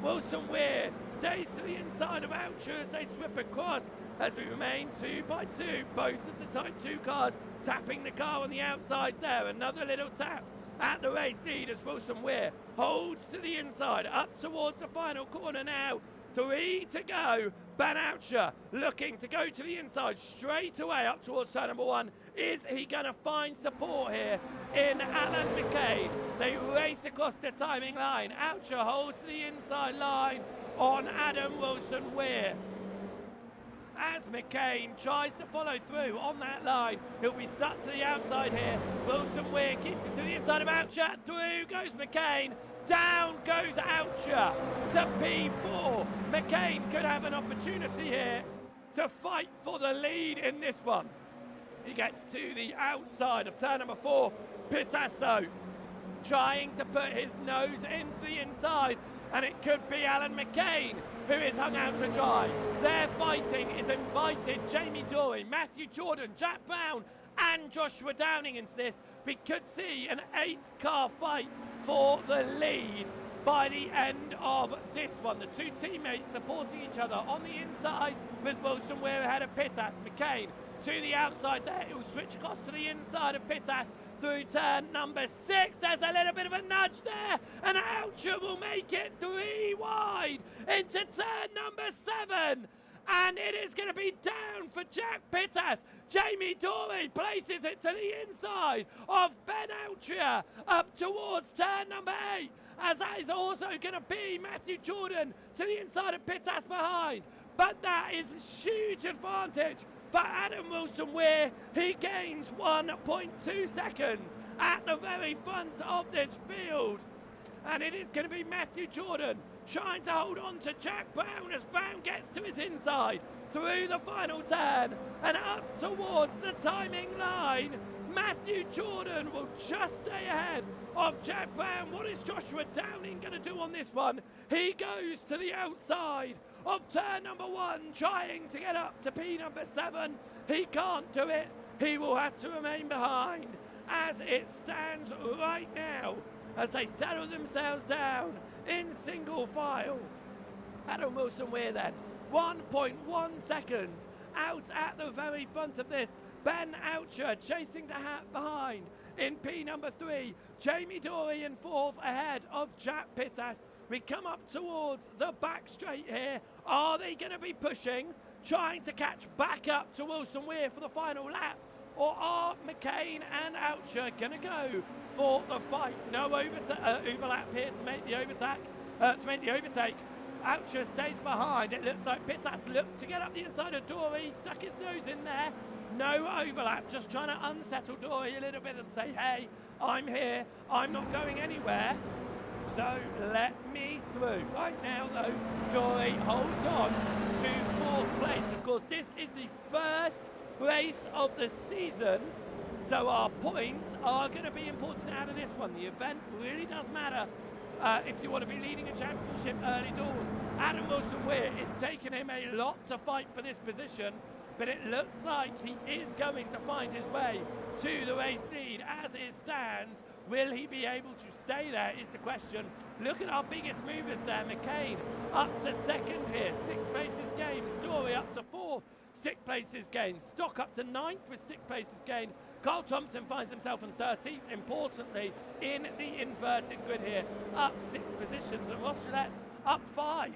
Wilson Weir stays to the inside of Oucher as they swip across, as we remain 2 by 2. Both of the Type 2 cars tapping the car on the outside there. Another little tap at the race lead as Wilson Weir holds to the inside, up towards the final corner now. 3 to go. Ben Oucher looking to go to the inside straight away up towards turn number 1. Is he going to find support here in Alan McCain? They race across the timing line. Oucher holds the inside line on Adam Wilson Weir. As McCain tries to follow through on that line, he'll be stuck to the outside here. Wilson Weir keeps it to the inside of Oucher. Through goes McCain. Down goes Oucher to P4. McCain could have an opportunity here to fight for the lead in this one. He gets to the outside of turn number 4. Pittas though, trying to put his nose into the inside, and it could be Alan McCain who is hung out to dry. Their fighting is invited. Jamie Dory, Matthew Jordan, Jack Brown and Joshua Downing into this. We could see an 8-car fight for the lead by the end of this one. The 2 teammates supporting each other on the inside, with Wilson Weir ahead of Pittas. McCain to the outside there. It will switch across to the inside of Pittas through turn number 6. There's a little bit of a nudge there, and Oucher will make it 3 wide into turn number 7. And it is going to be down for Jack Pittas. Jamie Dory places it to the inside of Ben Oucher up towards turn number 8. As that is also going to be Matthew Jordan to the inside of Pittas behind. But that is huge advantage for Adam Wilson Weir. He gains 1.2 seconds at the very front of this field. and it is going to be Matthew Jordan trying to hold on to Jack Brown as Brown gets to his inside through the final turn and up towards the timing line. Matthew Jordan will just stay ahead of Jack Brown. What is Joshua Downing going to do on this one? He goes to the outside of turn number 1, trying to get up to P number 7. He can't do it. He will have to remain behind as it stands right now, as they settle themselves down in single file. Adam Wilson-Weir then, 1.1 seconds out at the very front of this. Ben Oucher chasing the hat behind in P number 3. Jamie Dory in 4th ahead of Jack Pittas. We come up towards the back straight here. Are they going to be pushing, trying to catch back up to Wilson-Weir for the final lap? Or are McCain and Oucher going to go for the fight? No overlap here to make the overtake. Oucher stays behind. It looks like Pittas looked to get up the inside of Dory, stuck his nose in there. No overlap, just trying to unsettle Dory a little bit and say, hey, I'm here, I'm not going anywhere, so let me through. Right now, though, Dory holds on to 4th place. Of course, this is the first race of the season, so our points are going to be important out of this one. The event really does matter if you want to be leading a championship early doors. Adam Wilson-Weir, it's taken him a lot to fight for this position, but it looks like he is going to find his way to the race lead as it stands. Will he be able to stay there is the question. Look at our biggest movers there. McCain up to 2nd here. 6th places gained. Dory up to 4th. 6th places gained. Stock up to 9th with 6th places gained. Carl Thompson finds himself in 13th, importantly, in the inverted grid here. Up 6 positions. And Ross Gillette up 5.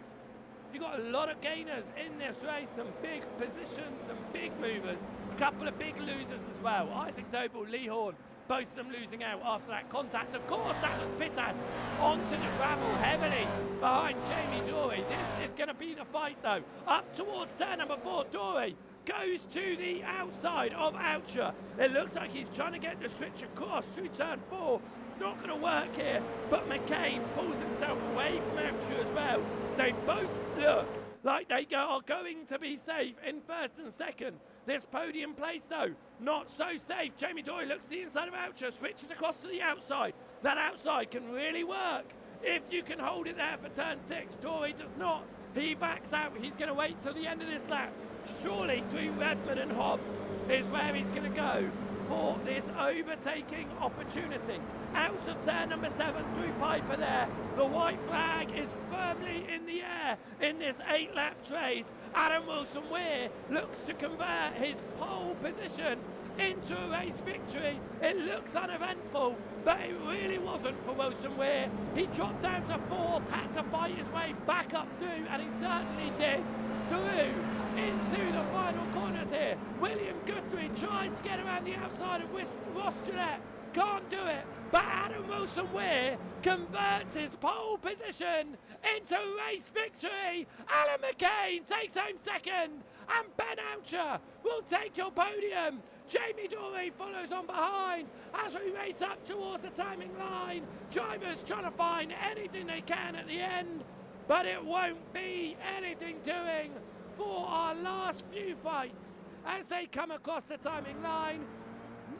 You've got a lot of gainers in this race, some big positions, some big movers, a couple of big losers as well. Isaac Doble, Lee Horn, both of them losing out after that contact. Of course, that was Pittas onto the gravel heavily behind Jamie Dory. This is going to be the fight, though. Up towards turn number 4, Dory goes to the outside of Oucher. It looks like he's trying to get the switch across through turn 4. It's not going to work here, but McCain pulls himself away from Oucher as well. They both look like they are going to be safe in 1st and 2nd. This podium place, though, not so safe. Jamie Dory looks to the inside of Oucher, switches across to the outside. That outside can really work if you can hold it there for turn 6. Dory does not. He backs out. He's going to wait till the end of this lap. Surely through Redmond and Hobbs is where he's going to go for this overtaking opportunity. Out of turn number 7 through Piper there. The white flag is firmly in the air in this 8-lap race. Adam Wilson-Weir looks to convert his pole position into a race victory. It looks uneventful, but it really wasn't for Wilson-Weir. He dropped down to 4th, had to fight his way back up through, and he certainly did, through into the final corners here. William Guthrie tries to get around the outside of Ross Gillette. Can't do it, but Adam Wilson-Weir converts his pole position into race victory. Alan McCain takes home 2nd, and Ben Oucher will take your podium. Jamie Dory follows on behind as we race up towards the timing line. Drivers trying to find anything they can at the end, but it won't be anything doing for our last few fights as they come across the timing line.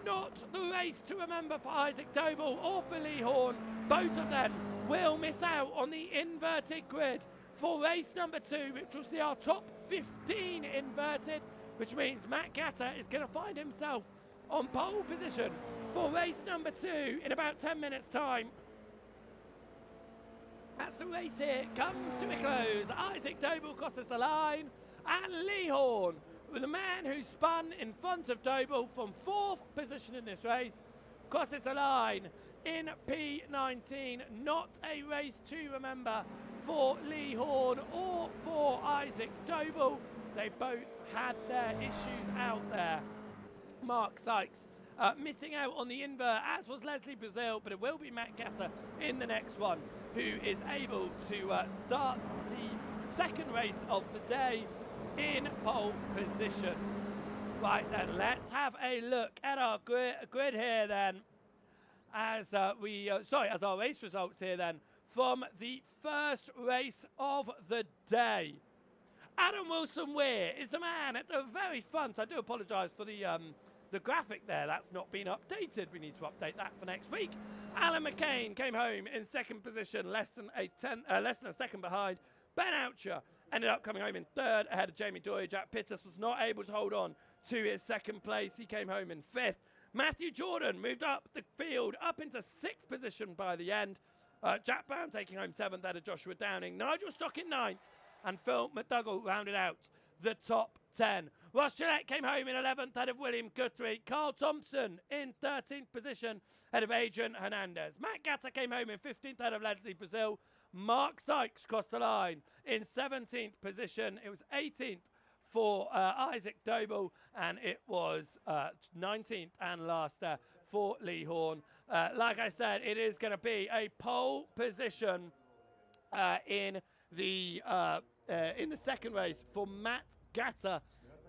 Not the race to remember for Isaac Doble or for Lee Horn. Both of them will miss out on the inverted grid for race number 2, which will see our top 15 inverted, which means Matt Gatter is going to find himself on pole position for race number 2 in about 10 minutes' time. As the race here comes to a close, Isaac Doble crosses the line, and Lee Horn, with the man who spun in front of Doble from 4th position in this race, crosses the line in P19. Not a race to remember for Lee Horn or for Isaac Doble. They both had their issues out there. Mark Sykes missing out on the invert, as was Leslie Brazil, but it will be Matt Gatter in the next one who is able to start the 2nd race of the day in pole position. Right then, let's have a look at our grid here then, as as our race results here then from the first race of the day. Adam Wilson-Weir is the man at the very front. I do apologise for the graphic there. That's not been updated. We need to update that for next week. Alan McCain came home in second position, less than a second behind. Ben Oucher ended up coming home in third ahead of Jamie Dory. Jack Pittis was not able to hold on to his second place. He came home in fifth. Matthew Jordan moved up the field, up into sixth position by the end. Jack Brown taking home seventh ahead of Joshua Downing. Nigel Stock in ninth. And Phil McDougall rounded out the top 10. Ross Gillette came home in 11th ahead of William Guthrie. Carl Thompson in 13th position ahead of Adrian Hernandez. Matt Gatter came home in 15th ahead of Leslie Brazil. Mark Sykes crossed the line in 17th position. It was 18th for Isaac Doble, and it was 19th and last for Lee Horn. Like I said, it is going to be a pole position in the second race for Matt Gatter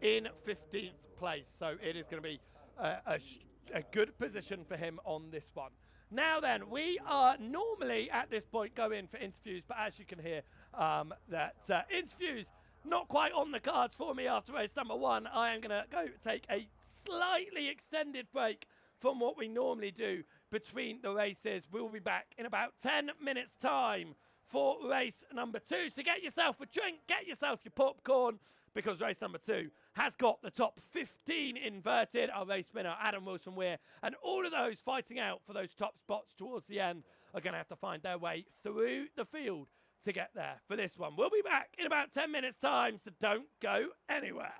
in 15th place. So it is going to be a good position for him on this one. Now then, we are normally at this point going for interviews, but as you can hear, that interviews not quite on the cards for me after race number one. I am going to go take a slightly extended break from what we normally do between the races. We'll be back in about 10 minutes time for race number two. So get yourself a drink, get yourself your popcorn, because race number two has got the top 15 inverted. Our race winner, Adam Wilson-Weir, and all of those fighting out for those top spots towards the end are going to have to find their way through the field to get there for this one. We'll be back in about 10 minutes time, so don't go anywhere.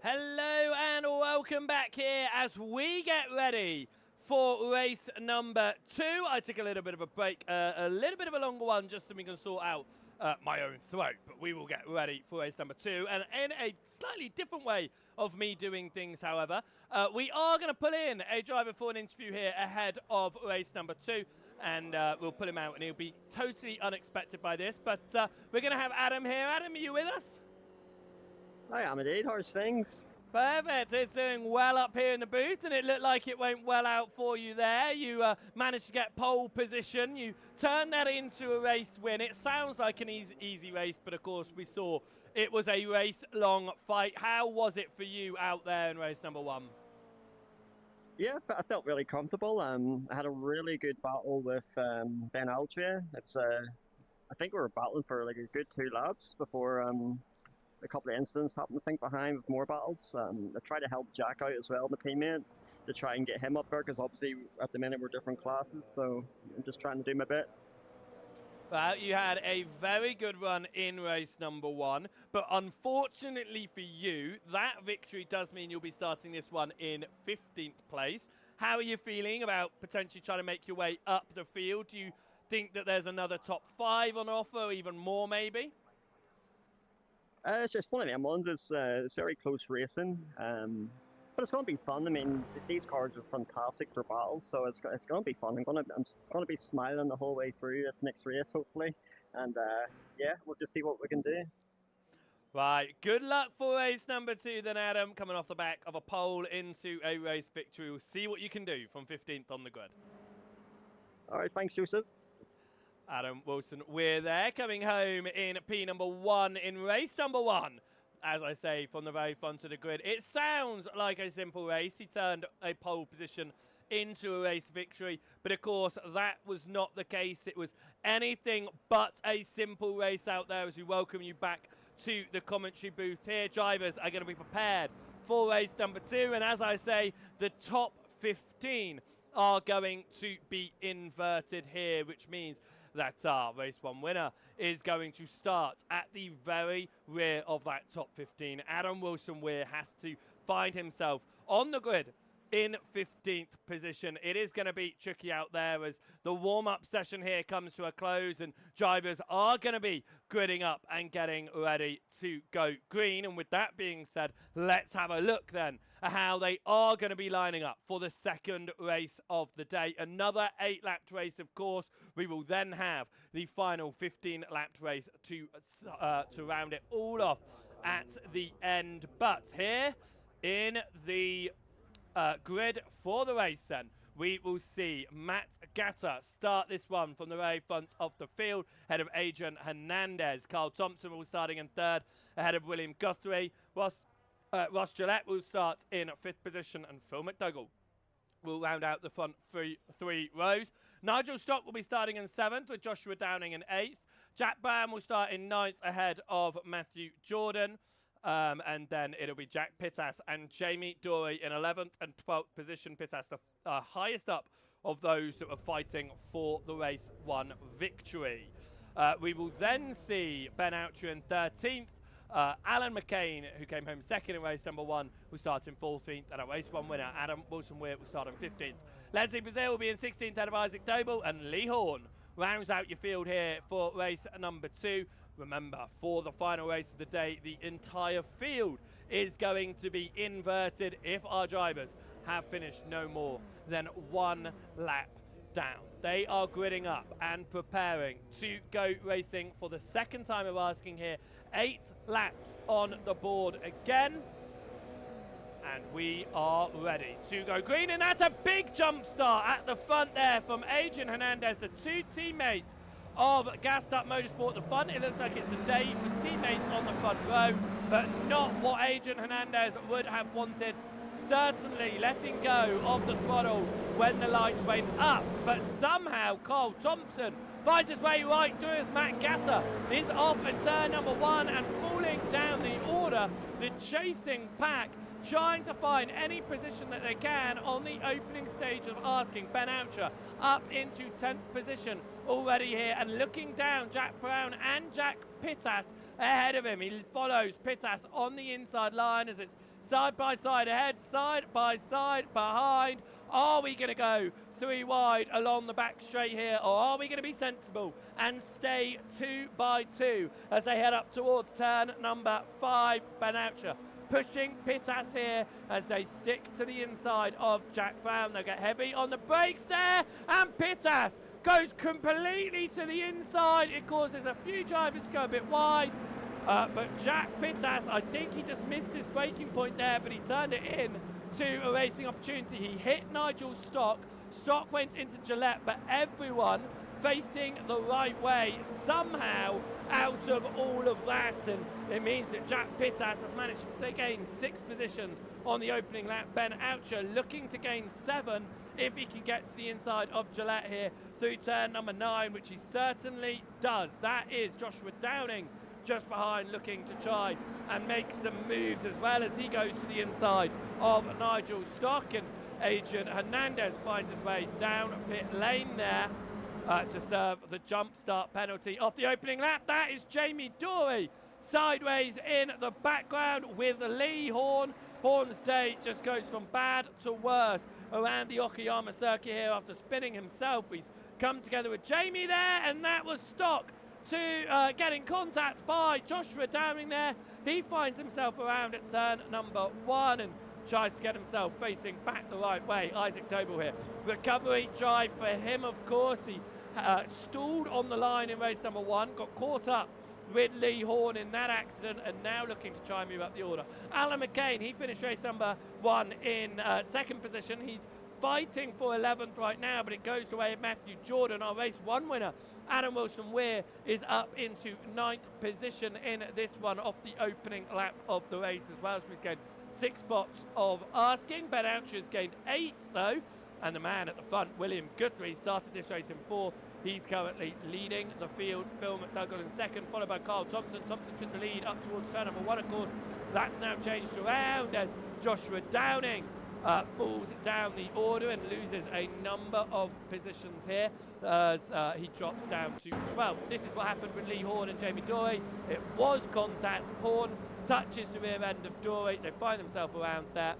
Hello and welcome back here as we get ready for race number 2. I took a little bit of a break, a little bit of a longer one just so we can sort out my own throat, but we will get ready for race number 2 and in a slightly different way of me doing things. However, we are going to pull in a driver for an interview here ahead of race number 2 and we'll pull him out and he'll be totally unexpected by this, but we're going to have Adam here. Adam, are you with us? I am indeed. How's things? Perfect. It's doing well up here in the booth, and it looked like it went well out for you there. You managed to get pole position. You turned that into a race win. It sounds like an easy race, but of course we saw it was a race-long fight. How was it for you out there in race number 1? Yeah, I felt really comfortable. I had a really good battle with Ben Altria. It's I think we were battling for like a good 2 laps before a couple of incidents happened, I think, behind with more battles. I tried to help Jack out as well, my teammate, to try and get him up there, because obviously at the minute we're different classes, so I'm just trying to do my bit. Well, you had a very good run in race number 1, but unfortunately for you, that victory does mean you'll be starting this one in 15th place. How are you feeling about potentially trying to make your way up the field? Do you think that there's another top 5 on offer, or even more maybe? It's just one of them ones. It's very close racing, but it's going to be fun. I mean, these cars are fantastic for battles, so it's going to be fun. I'm going to be smiling the whole way through this next race, hopefully, and yeah, we'll just see what we can do. Right, good luck for race number 2 then, Adam, coming off the back of a pole into a race victory. We'll see what you can do from 15th on the grid. All right, thanks, Joseph. Adam Wilson, we're there, coming home in P number 1 in race number 1. As I say, from the very front of the grid. It sounds like a simple race. He turned a pole position into a race victory, but of course that was not the case. It was anything but a simple race out there as we welcome you back to the commentary booth here. Drivers are going to be prepared for race number 2, and as I say, the top 15 are going to be inverted here, which means that our race 1 winner is going to start at the very rear of that top 15. Adam Wilson-Weir has to find himself on the grid in 15th position. It is going to be tricky out there as the warm-up session here comes to a close and drivers are going to be gridding up and getting ready to go green. And with that being said, let's have a look then at how they are going to be lining up for the second race of the day. Another 8-lapped race, of course. We will then have the final 15-lapped race to round it all off at the end. But here in the grid for the race then, we will see Matt Gatta start this one from the very front of the field, ahead of Adrian Hernandez. Carl Thompson will be starting in 3rd, ahead of William Guthrie. Ross Gillette will start in 5th position, and Phil McDougall will round out the front three rows. Nigel Stott will be starting in 7th, with Joshua Downing in 8th. Jack Brown will start in 9th, ahead of Matthew Jordan. And then it'll be Jack Pittas and Jamie Dorey in 11th and 12th position. Pittas the highest up of those that were fighting for the race 1 victory. We will then see Ben Outry in 13th. Alan McCain, who came home 2nd in race number 1, will start in 14th. And a race 1 winner, Adam Wilson-Weir, will start in 15th. Leslie Brazil will be in 16th, ahead of Isaac Doble. And Lee Horn rounds out your field here for race number 2. Remember, for the final race of the day, the entire field is going to be inverted if our drivers have finished no more than 1 lap down. They are gridding up and preparing to go racing for the second time of asking here. 8 laps on the board again. And we are ready to go green. And that's a big jump start at the front there from Adrian Hernandez, the 2 teammates of Gassed Up Motorsport. The front, it looks like it's a day for teammates on the front row, but not what Adrian Hernandez would have wanted. Certainly letting go of the throttle when the lights went up, but somehow Carl Thompson finds his way right through as Matt Gatta is off at turn number 1 and falling down the order. The chasing pack trying to find any position that they can on the opening stage of asking. Ben Oucher up into 10th position already here, and looking down, Jack Brown and Jack Pittas ahead of him. He follows Pittas on the inside line as it's side by side ahead, side by side behind. Are we going to go 3 wide along the back straight here, or are we going to be sensible and stay 2 by 2 as they head up towards turn number 5? Ben Oucher pushing Pittas here as they stick to the inside of Jack Brown. They'll get heavy on the brakes there, and Pittas goes completely to the inside. It causes a few drivers to go a bit wide. But Jack Pittas, I think he just missed his braking point there, but he turned it in to a racing opportunity. He hit Nigel's stock. Stock went into Gillette, but everyone facing the right way somehow out of all of that. And it means that Jack Pittas has managed to gain 6 positions on the opening lap. Ben Oucher looking to gain 7 if he can get to the inside of Gillette here through turn number 9, which he certainly does. That is Joshua Downing just behind, looking to try and make some moves as well as he goes to the inside of Nigel's stock, and Adrian Hernandez finds his way down pit lane there to serve the jump start penalty off the opening lap. That is Jamie Dory sideways in the background with Lee Horn. Horn's day just goes from bad to worse around the Okayama circuit here after spinning himself. He's come together with Jamie there, and that was Stock to get in contact by Joshua Downing there. He finds himself around at turn number 1 and tries to get himself facing back the right way. Isaac Doble here. Recovery drive for him, of course. He stalled on the line in race number 1, got caught up with Lee Horn in that accident, and now looking to try and move up the order. Alan McCain, he finished race number 1 in 2nd position. He's fighting for 11th right now, but it goes the way of Matthew Jordan, our race 1 winner. Adam Wilson-Weir is up into 9th position in this one off the opening lap of the race as well. So he's gained 6 spots of asking. Ben Oucher has gained 8 though, and the man at the front, William Guthrie, started this race in 4th. He's currently leading the field. Phil McDougall in 2nd, followed by Carl Thompson. Thompson took the lead up towards turn number 1, of course. That's now changed around as Joshua Downing falls down the order and loses a number of positions here as he drops down to 12th. This is what happened with Lee Horn and Jamie Dory. It was contact. Horn touches the rear end of Dory. They find themselves around there.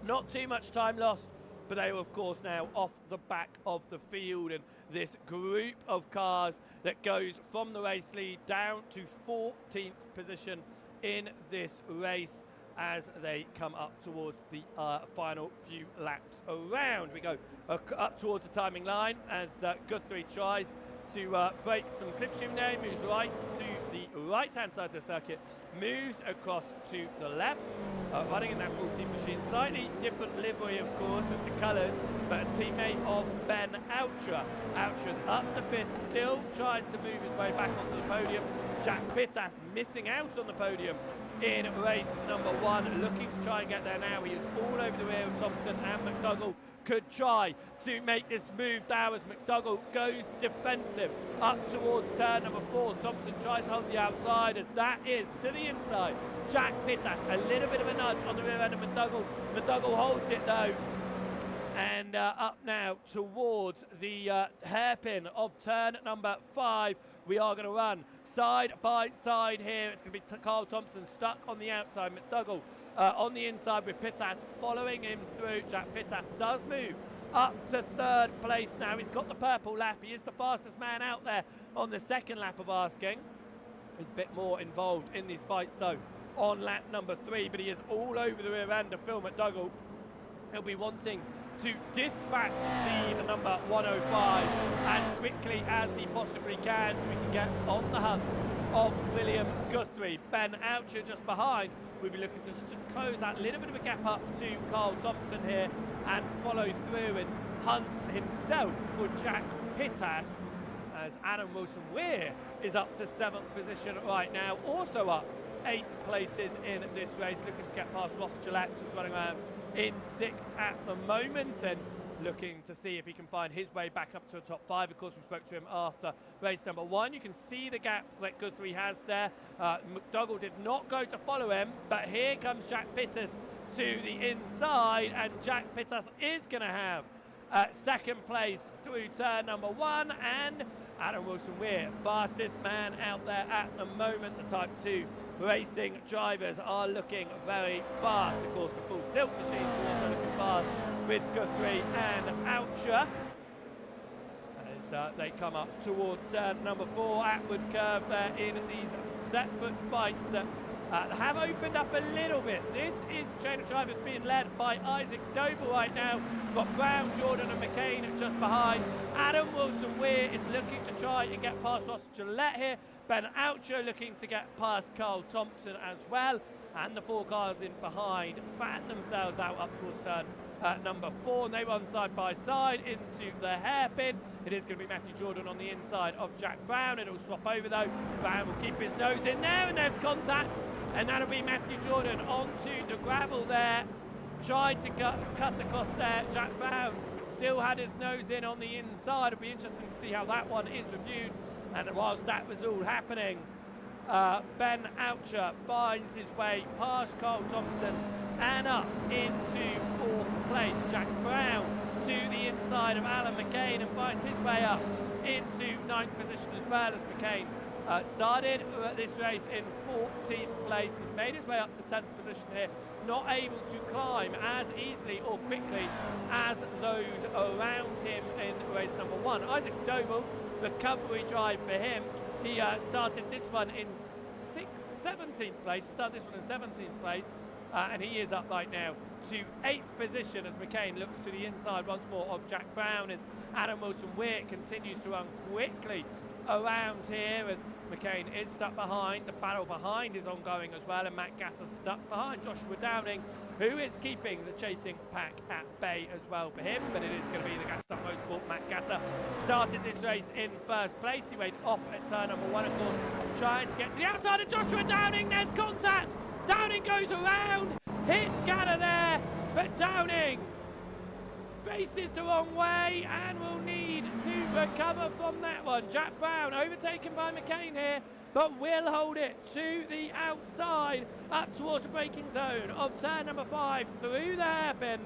Not too much time lost, but they were, of course, now off the back of the field, and this group of cars that goes from the race lead down to 14th position in this race as they come up towards the final few laps around. We go up towards the timing line as Guthrie tries to break some slipstream there. He moves right to the right-hand side of the circuit, moves across to the left, running in that full team machine. Slightly different livery, of course, of the colours, but a teammate of Ben Oucher. Oucher's up to 5th, still trying to move his way back onto the podium. Jack Pittas missing out on the podium in race number 1, looking to try and get there now. He is all over the rear of Thompson, and McDougall could try to make this move now as McDougall goes defensive up towards turn number 4. Thompson tries to hold the outside as that is to the inside. Jack Pittas, a little bit of a nudge on the rear end of McDougall. McDougall holds it though, and up now towards the hairpin of turn number 5. We are going to run side by side here. It's going to be Carl Thompson stuck on the outside. McDougall on the inside with Pittas following him through. Jack Pittas does move up to 3rd place now. He's got the purple lap. He is the fastest man out there on the 2nd lap of asking. He's a bit more involved in these fights though on lap number 3, but he is all over the rear end of Phil McDougall. He'll be wanting to dispatch the number 105 as quickly as he possibly can so we can get on the hunt of William Guthrie. Ben Oucher just behind. We'll be looking to close that little bit of a gap up to Carl Thompson here and follow through and hunt himself for Jack Pittas as Adam Wilson-Weir is up to 7th position right now, also up 8 places in this race, looking to get past Ross Gillette, who's running around in 6th at the moment and looking to see if he can find his way back up to the top 5. Of course, we spoke to him after race number 1. You can see the gap that Guthrie has there. McDougall did not go to follow him, but here comes Jack Pittas to the inside, and Jack Pittas is going to have 2nd place through turn number 1, and Adam Wilson-Weir, fastest man out there at the moment, the Type 2 Racing drivers are looking very fast. Of course, the full tilt machines are also looking fast with Guthrie and Oucher. As they come up towards turn number 4, Atwood curve there in these separate fights that have opened up a little bit. This is chain of drivers being led by Isaac Doble right now. Got Brown, Jordan and McCain just behind. Adam Wilson-Weir is looking to try and get past Ross Gillette here. Ben Oucho looking to get past Carl Thompson as well. And the 4 cars in behind fatten themselves out up towards turn number 4, and they run side by side into the hairpin. It is going to be Matthew Jordan on the inside of Jack Brown. It'll swap over though. Brown will keep his nose in there, and there's contact, and that'll be Matthew Jordan onto the gravel there. Tried to cut across there. Jack Brown still had his nose in on the inside. It'll be interesting to see how that one is reviewed. And whilst that was all happening, Ben Oucher finds his way past Carl Thompson and up into 4th place. Jack Brown to the inside of Alan McCain and finds his way up into 9th position as well, as McCain started this race in 14th place. He's made his way up to 10th position here, not able to climb as easily or quickly as those around him in race number 1. Isaac Doble, recovery drive for him. He started this one in 17th place. He started this one in 17th place. And he is up right now to 8th position as McCain looks to the inside once more of Jack Brown as Adam Wilson-Weir continues to run quickly around here as McCain is stuck behind. The battle behind is ongoing as well, and Matt Gatter stuck behind Joshua Downing, who is keeping the chasing pack at bay as well for him, but it is going to be the Gaston Motorsport. Matt Gatter started this race in 1st place. He went off at turn number 1, of course, trying to get to the outside of Joshua Downing. There's contact. Downing goes around, hits Gatter there, but Downing faces the wrong way and will need to recover from that one. Jack Brown overtaken by McCain here, but will hold it to the outside up towards the braking zone of turn number 5 through the hairpin.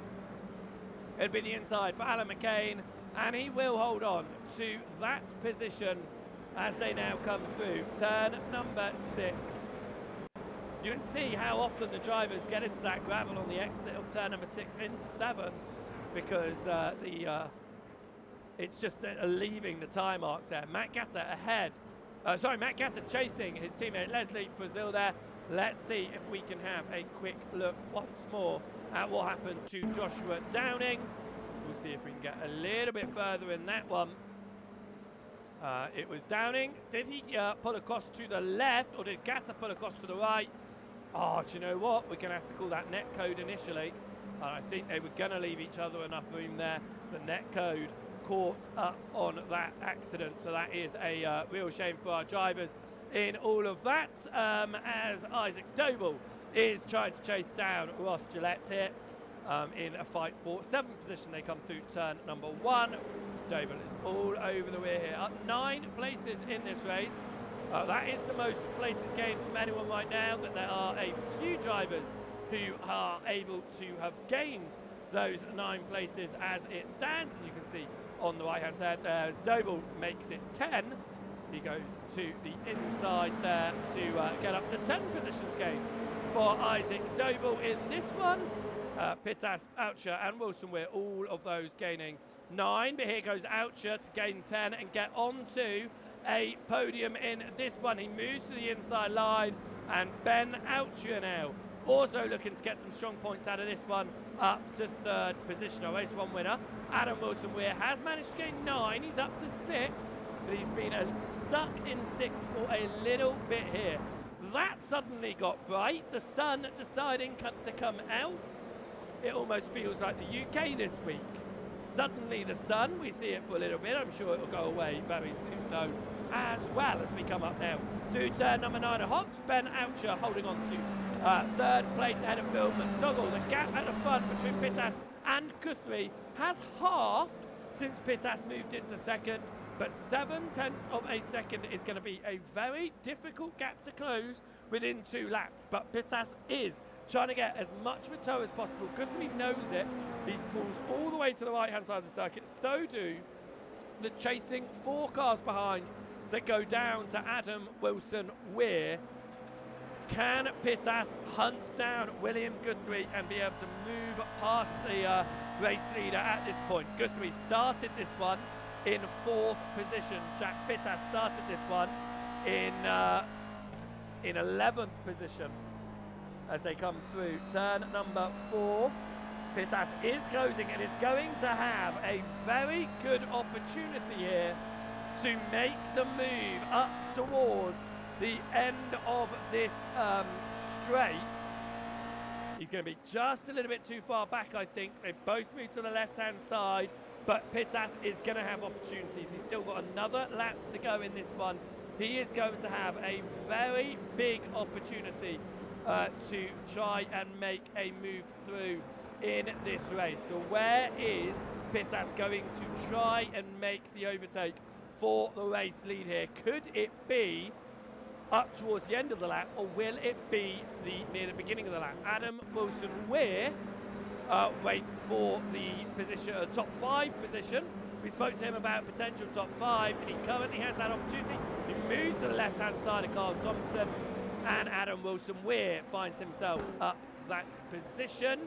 It'll be the inside for Alan McCain, and he will hold on to that position as they now come through turn number 6. You can see how often the drivers get into that gravel on the exit of turn number 6 into 7, because it's just leaving the tyre marks there. Matt Gatter ahead. Matt Gatter chasing his teammate Leslie Brazil there. Let's see if we can have a quick look once more at what happened to Joshua Downing. We'll see if we can get a little bit further in that one. It was Downing. Did he pull across to the left, or did Gatter pull across to the right? Oh, do you know what? We're going to have to call that net code initially. I think they were going to leave each other enough room there. The net code caught up on that accident, so that is a real shame for our drivers in all of that, as Isaac Doble is trying to chase down Ross Gillette here in a fight for 7th position. They come through turn number 1. Doble is all over the rear here, up 9 places in this race. That is the most places gained from anyone right now, but there are a few drivers who are able to have gained those 9 places as it stands, and you can see on the right hand side there as Doble makes it 10. He goes to the inside there to get up to 10 positions gained for Isaac Doble in this one. Pittas, Oucher and Wilson-Weir, all of those gaining 9, but here goes Oucher to gain 10 and get onto a podium in this one. He moves to the inside line, and Ben Oucher now also looking to get some strong points out of this one, up to 3rd position. Our race 1 winner, Adam Wilson-Weir, has managed to gain 9. He's up to 6th, but he's been stuck in 6th for a little bit here. That suddenly got bright, the sun deciding to come out. It almost feels like the UK this week. Suddenly the sun, we see it for a little bit. I'm sure it will go away very soon though, as well, as we come up now through turn number 9 of Hops. Ben Oucher holding on to 3rd place ahead of Phil McDougall. The gap at the front between Pittas and Guthrie has halved since Pittas moved into 2nd, but 0.7 of a second is going to be a very difficult gap to close within 2 laps. But Pittas is trying to get as much of a tow as possible. Guthrie knows it. He pulls all the way to the right-hand side of the circuit. So do the chasing 4 cars behind that go down to Adam Wilson-Weir. Can Pittas hunt down William Guthrie and be able to move past the race leader at this point? Guthrie started this one in 4th position. Jack Pittas started this one in 11th position as they come through turn number 4. Pittas is closing and is going to have a very good opportunity here to make the move up towards the end of this straight. He's going to be just a little bit too far back, I think. They both move to the left-hand side, but Pittas is going to have opportunities. He's still got another lap to go in this one. He is going to have a very big opportunity to try and make a move through in this race. So where is Pittas going to try and make the overtake for the race lead here? Could it be up towards the end of the lap, or will it be near the beginning of the lap? Adam Wilson-Weir wait for the position, top 5 position. We spoke to him about potential top 5, and he currently has that opportunity. He moves to the left-hand side of Carl Thompson, and Adam Wilson-Weir finds himself up that position.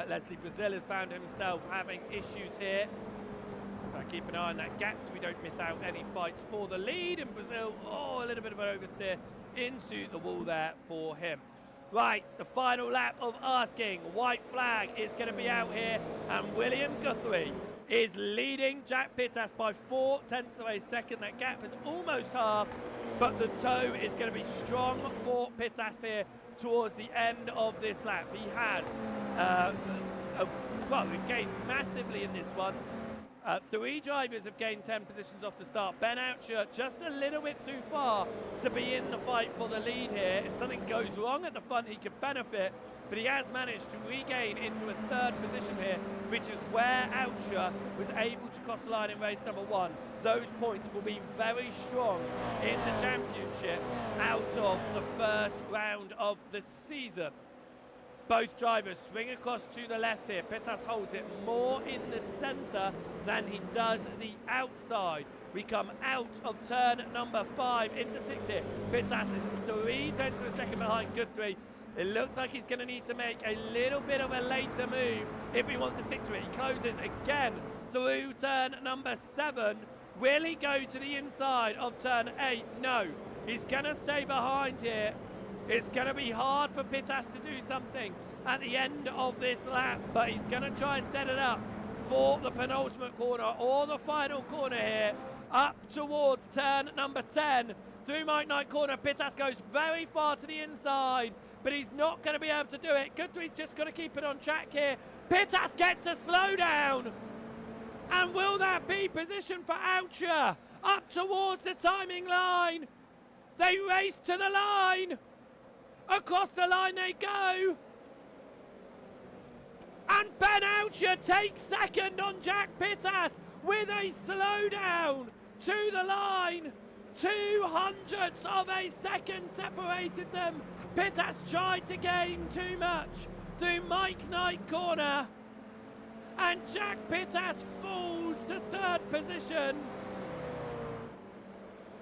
Leslie Brazil has found himself having issues here. So keep an eye on that gap so we don't miss out any fights for the lead. And Brazil, a little bit of an oversteer into the wall there for him. Right, the final lap of asking. White flag is going to be out here, and William Guthrie is leading Jack Pittas by 0.4 of a second. That gap is almost half, but the toe is going to be strong for Pittas here towards the end of this lap. He has, we've gained massively in this one. 3 drivers have gained 10 positions off the start. Ben Oucher just a little bit too far to be in the fight for the lead here. If something goes wrong at the front, he could benefit, but he has managed to regain into a 3rd position here, which is where Oucher was able to cross the line in race number 1. Those points will be very strong in the championship out of the first round of the season. Both drivers swing across to the left here. Pittas holds it more in the centre than he does the outside. We come out of turn number 5 into 6 here. Pittas is 0.3 of a second behind Guthrie. It looks like he's going to need to make a little bit of a later move if he wants to stick to it. He closes again through turn number 7. Will he go to the inside of turn 8? No. He's going to stay behind here. It's going to be hard for Pittas to do something at the end of this lap, but he's going to try and set it up for the penultimate corner or the final corner here, up towards turn number 10. Through Mike Knight corner, Pittas goes very far to the inside, but he's not going to be able to do it. Guthrie's just got to keep it on track here. Pittas gets a slowdown. And will that be position for Oucher? Up towards the timing line. They race to the line. Across the line they go. And Ben Oucher takes second on Jack Pittas with a slowdown to the line. 0.02 of a second separated them. Pittas tried to gain too much through Mike Knight corner. And Jack Pittas falls to 3rd position.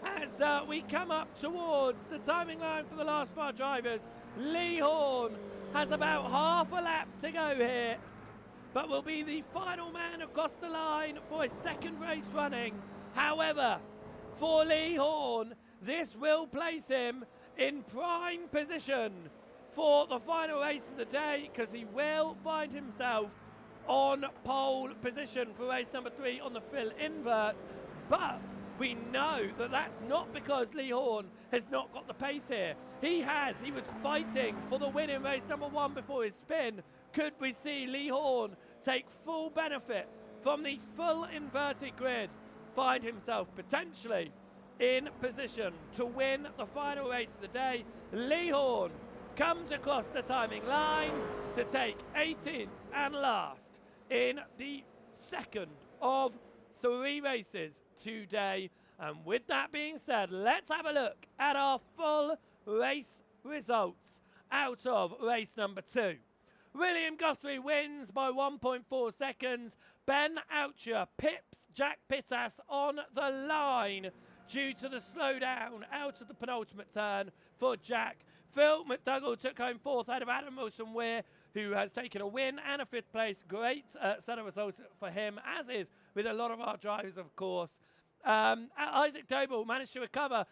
As we come up towards the timing line for the last 5 drivers, Lee Horn has about half a lap to go here, but will be the final man across the line for his 2nd race running. However, for Lee Horn, this will place him in prime position for the final race of the day, because he will find himself on pole position for race number 3 on the Phil invert. But we know that that's not because Lee Horn has not got the pace here. He was fighting for the win in race number 1 before his spin. Could we see Lee Horn take full benefit from the full inverted grid, find himself potentially in position to win the final race of the day? Lee Horn comes across the timing line to take 18th and last in the 2nd of 3 races today. And with that being said, let's have a look at our full race results out of race number 2. William Guthrie wins by 1.4 seconds. Ben Oucher pips Jack Pittas on the line due to the slowdown out of the penultimate turn for Jack. Phil McDougall took home 4th out of Adam Wilson-Weir, who has taken a win and a 5th place. Great set of results for him, as is with a lot of our drivers, of course. Isaac Doble managed to recover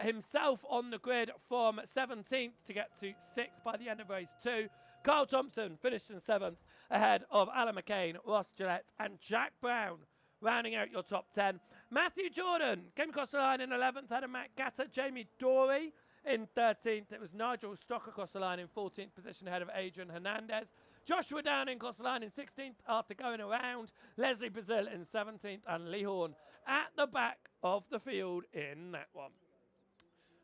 himself on the grid from 17th to get to 6th by the end of race 2. Carl Thompson finished in 7th ahead of Alan McCain, Ross Gillette and Jack Brown, rounding out your top 10. Matthew Jordan came across the line in 11th, ahead of Matt Gatter. Jamie Dorey in 13th. It was Nigel Stock across the line in 14th position ahead of Adrian Hernandez. Joshua Downing across the line in 16th after going around. Leslie Brazil in 17th and Lee Horn at the back of the field in that one.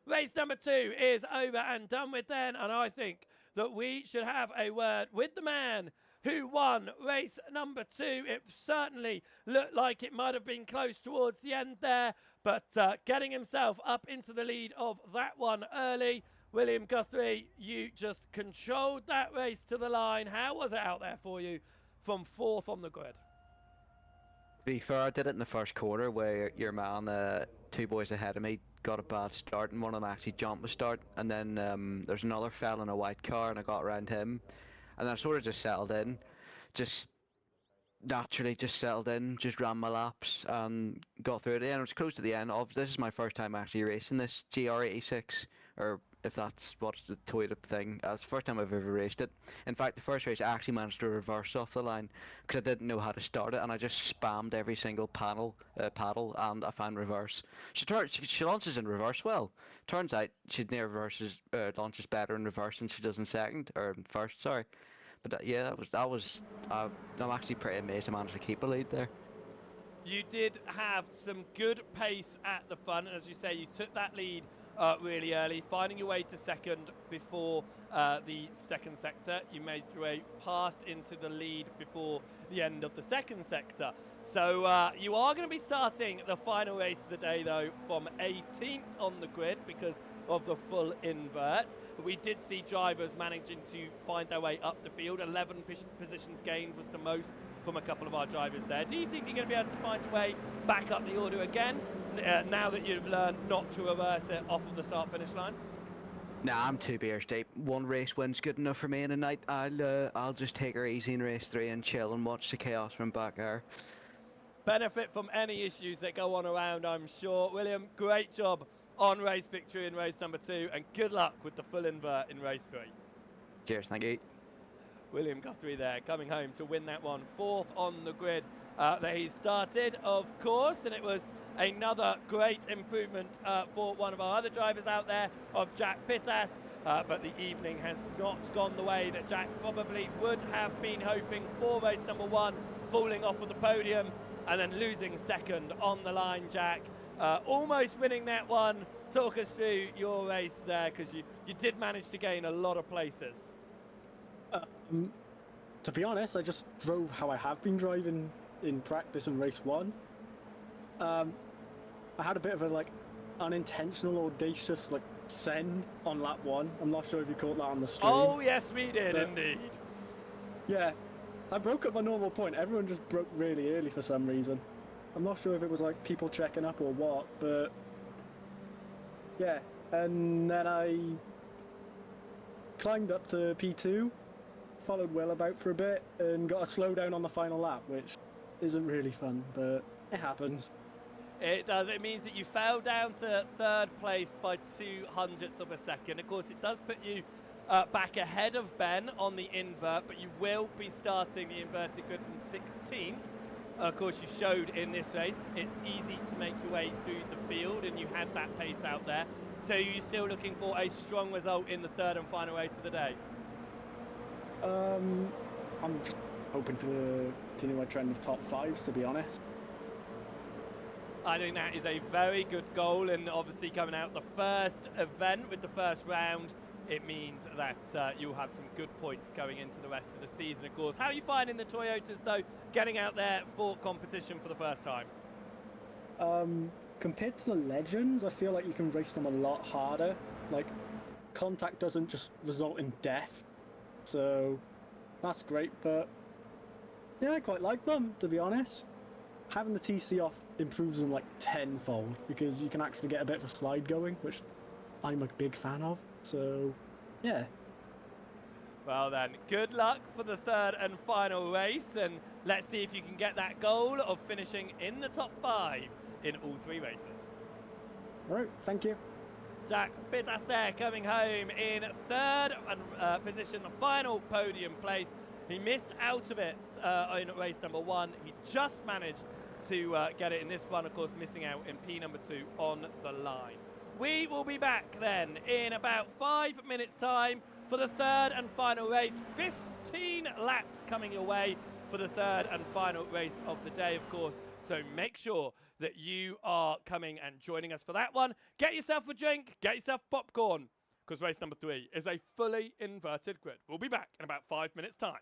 Race number 2 is over and done with then, and I think that we should have a word with the man who won race number 2. It certainly looked like it might have been close towards the end there, but getting himself up into the lead of that one early. William Guthrie, you just controlled that race to the line. How was it out there for you from 4th on the grid? To be fair, I did it in the first quarter where your man, 2 boys ahead of me, got a bad start and one of them actually jumped the start, and then there's another fella in a white car and I got around him, and then I sort of just settled in, just naturally just settled in, just ran my laps and got through it, and it was close to the end. This is my first time actually racing this GR86, or if that's what's the Toyota thing. It's the first time I've ever raced it. In fact, the first race I actually managed to reverse off the line because I didn't know how to start it, and I just spammed every single paddle, and I found reverse. She launches in reverse well. Turns out she launches better in reverse than she does in second, or in first, sorry. But yeah, I'm actually pretty amazed I managed to keep a lead there. You did have some good pace at the front, and as you say, you took that lead really early, finding your way to second before the second sector. You made your way past into the lead before the end of the second sector. So you are going to be starting the final race of the day, though, from 18th on the grid because of the full invert. We did see drivers managing to find their way up the field. 11 positions gained was the most from a couple of our drivers there. Do you think you're going to be able to find your way back up the order again now that you've learned not to reverse it off of the start-finish line? Nah, I'm 2 beers deep. 1 race win's good enough for me in a night. I'll just take her easy in race 3 and chill and watch the chaos from back there. Benefit from any issues that go on around, I'm sure. William, great job on race victory in race number 2, and good luck with the full invert in race 3. Cheers, thank you. William Guthrie there, coming home to win that one. 4th on the grid that he started, of course, and it was another great improvement for one of our other drivers out there, of Jack Pittas, but the evening has not gone the way that Jack probably would have been hoping for. Race number 1, falling off of the podium and then losing second on the line, Jack. Almost winning that one. Talk us through your race there, because you did manage to gain a lot of places. To be honest, I just drove how I have been driving in practice in race 1. I had a bit of a unintentional, audacious send on lap 1. I'm not sure if you caught that on the stream. Oh yes, we did indeed. Yeah, I broke at my normal point. Everyone just broke really early for some reason. I'm not sure if it was people checking up or what, but yeah. And then I climbed up to P2, followed Will about for a bit, and got a slowdown on the final lap, which isn't really fun, but it happens. It does. It means that you fell down to 3rd place by 0.02 of a second. Of course, it does put you back ahead of Ben on the invert, but you will be starting the inverted grid from 16th. Of course, you showed in this race it's easy to make your way through the field, and you had that pace out there. So you're still looking for a strong result in the 3rd and final race of the day? I'm just hoping to continue my trend of top 5s, to be honest. I think that is a very good goal, and obviously coming out the first event with the first round, it means that you'll have some good points going into the rest of the season, of course. How are you finding the Toyotas, though, getting out there for competition for the first time? Compared to the Legends, I feel like you can race them a lot harder. Contact doesn't just result in death, so that's great, but yeah, I quite like them, to be honest. having the TC off improves them like tenfold because you can actually get a bit of a slide going, which I'm a big fan of. So, yeah. Well then, good luck for the third and final race, and let's see if you can get that goal of finishing in the top 5 in all 3 races. All right, thank you. Jack Bittas there coming home in third position, the final podium place. He missed out of it in race number 1. He just managed to get it in this one, of course, missing out in P number 2 on the line. We will be back then in about 5 minutes' time for the third and final race. 15 laps coming your way for the third and final race of the day, of course. So make sure that you are coming and joining us for that one. Get yourself a drink, get yourself popcorn, because race number 3 is a fully inverted grid. We'll be back in about 5 minutes' time.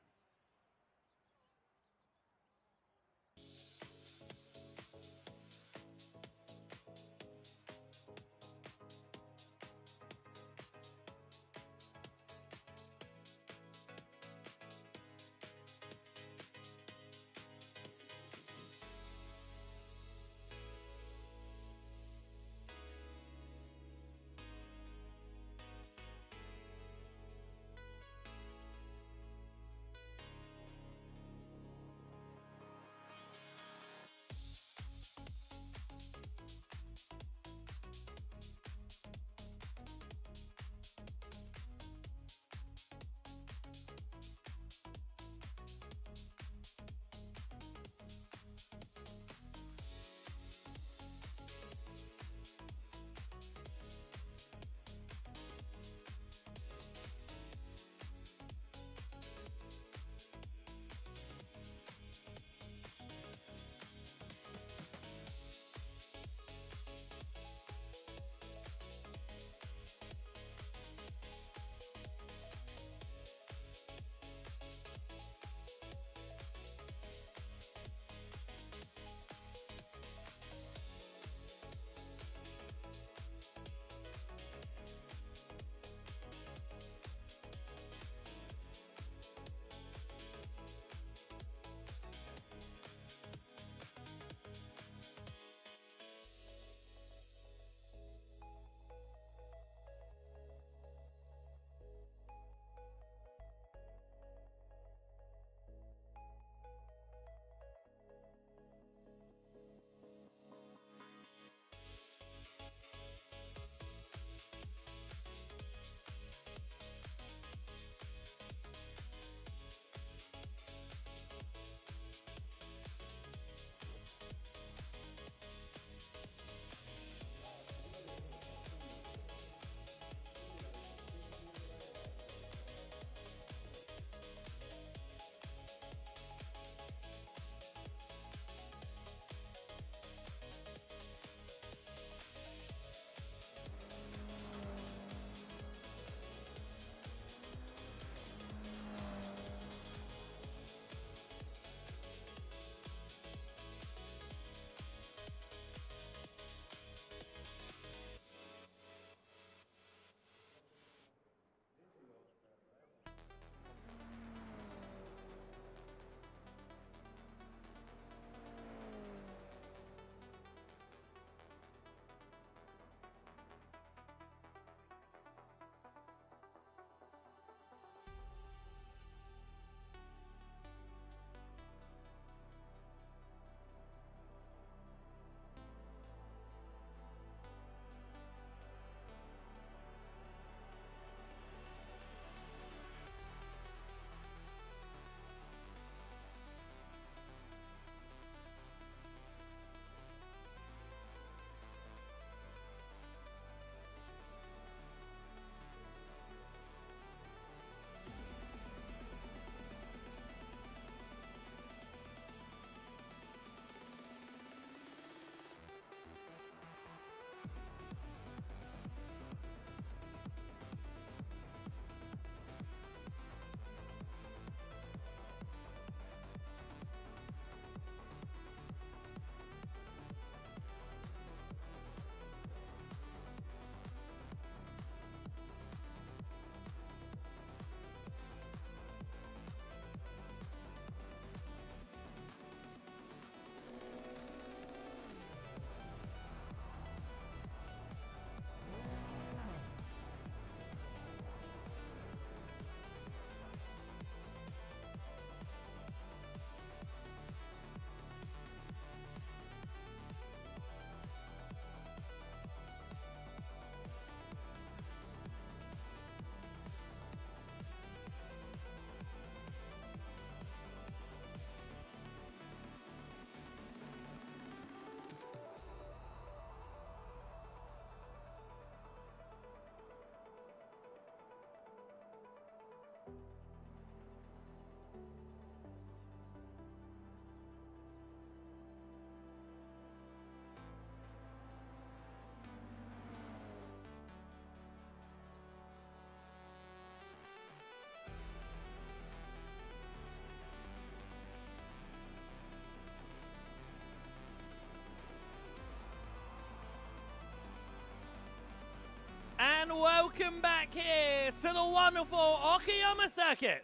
welcome back here to the wonderful Okayama circuit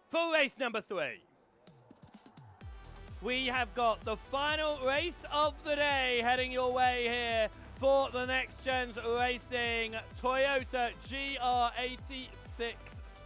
for race number 3. We have got the final race of the day heading your way here for the NXTGEN Racing Toyota GR86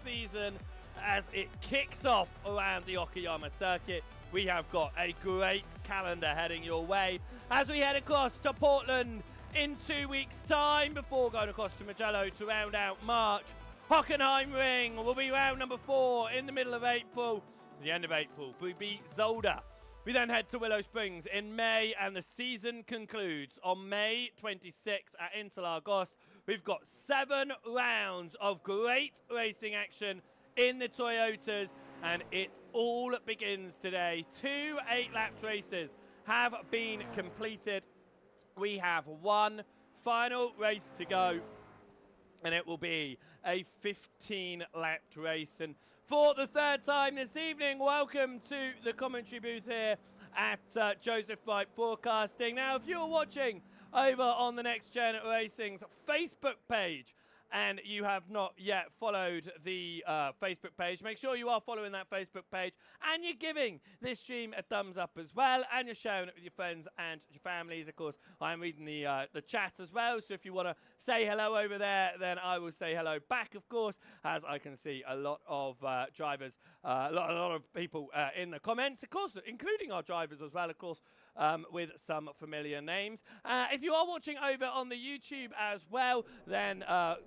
season as it kicks off around the Okayama circuit. We have got a great calendar heading your way as we head across to Portland in 2 weeks' time before going across to Mugello to round out March. Hockenheimring will be round number 4 in the middle of April. The end of April, we beat Zolder. We then head to Willow Springs in May, and the season concludes on May 26th at Interlagos. We've got 7 rounds of great racing action in the Toyotas, and it all begins today. 2 8-lap races have been completed. We have one final race to go, and it will be a 15-lap race. And for the 3rd time this evening, welcome to the commentary booth here at Joseph Wright Broadcasting. Now, if you're watching over on the NXTGEN Racing's Facebook page, and you have not yet followed the Facebook page, make sure you are following that Facebook page, and you're giving this stream a thumbs up as well, and you're sharing it with your friends and your families. Of course, I'm reading the chat as well, so if you want to say hello over there, then I will say hello back, of course, as I can see a lot of drivers, a lot of people in the comments, of course, including our drivers as well, of course, with some familiar names. If you are watching over on the YouTube as well, then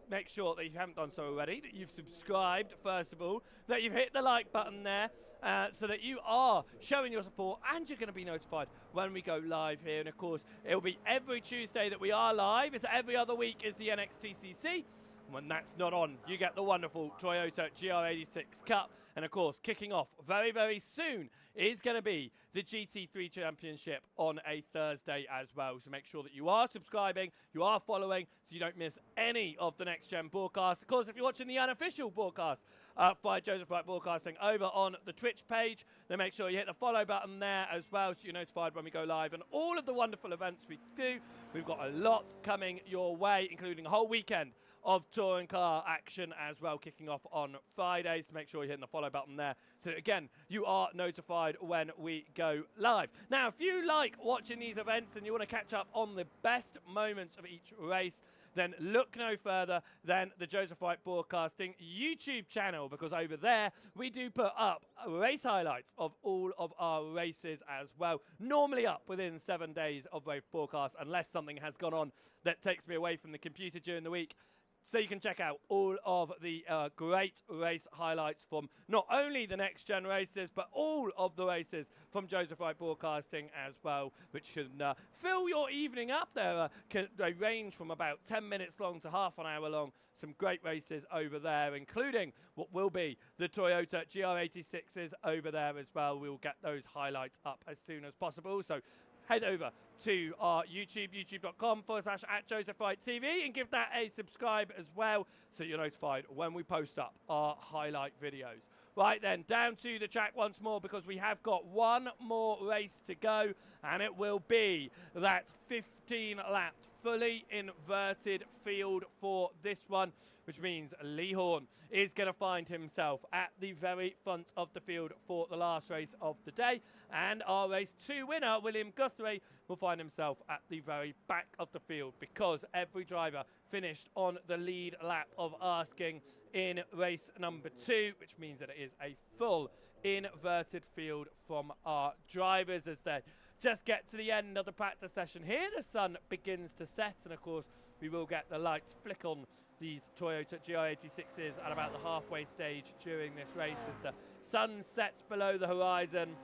make sure that if you haven't done so already, that you've subscribed, first of all, that you've hit the like button there, so that you are showing your support, and you're going to be notified when we go live here. And of course, it'll be every Tuesday that we are live. It's every other week is the NXTCC. When that's not on, you get the wonderful Toyota GR86 Cup. And of course, kicking off very, very soon is going to be the GT3 Championship on a Thursday as well. So make sure that you are subscribing, you are following, so you don't miss any of the NXTGEN broadcasts. Of course, if you're watching the unofficial broadcast by Joseph Wright Broadcasting over on the Twitch page, then make sure you hit the follow button there as well, so you're notified when we go live. And all of the wonderful events we do, we've got a lot coming your way, including a whole weekend of touring car action as well, kicking off on Fridays. So make sure you're hitting the follow button there, so again, you are notified when we go live. Now, if you like watching these events and you want to catch up on the best moments of each race, then look no further than the Joseph Wright Broadcasting YouTube channel, because over there we do put up race highlights of all of our races as well, normally up within 7 days of race broadcast, unless something has gone on that takes me away from the computer during the week. So you can check out all of the great race highlights from not only the NXTGEN races, but all of the races from Joseph Wright Broadcasting as well, which can fill your evening up there. They range from about 10 minutes long to half an hour long. Some great races over there, including what will be the Toyota GR86s over there as well. We'll get those highlights up as soon as possible. So head over to our YouTube, youtube.com/@JosephWrightTV, and give that a subscribe as well, so you're notified when we post up our highlight videos. Right then, down to the track once more, because we have got one more race to go, and it will be that 15-lap fully inverted field for this one, which means Lee Horn is going to find himself at the very front of the field for the last race of the day. And our race 2 winner, William Guthrie, will find himself at the very back of the field, because every driver finished on the lead lap of asking in race number 2, which means that it is a full inverted field from our drivers as they just get to the end of the practice session here. The sun begins to set, and of course we will get the lights flick on these Toyota GR86s at about the halfway stage during this race, as the sun sets below the horizon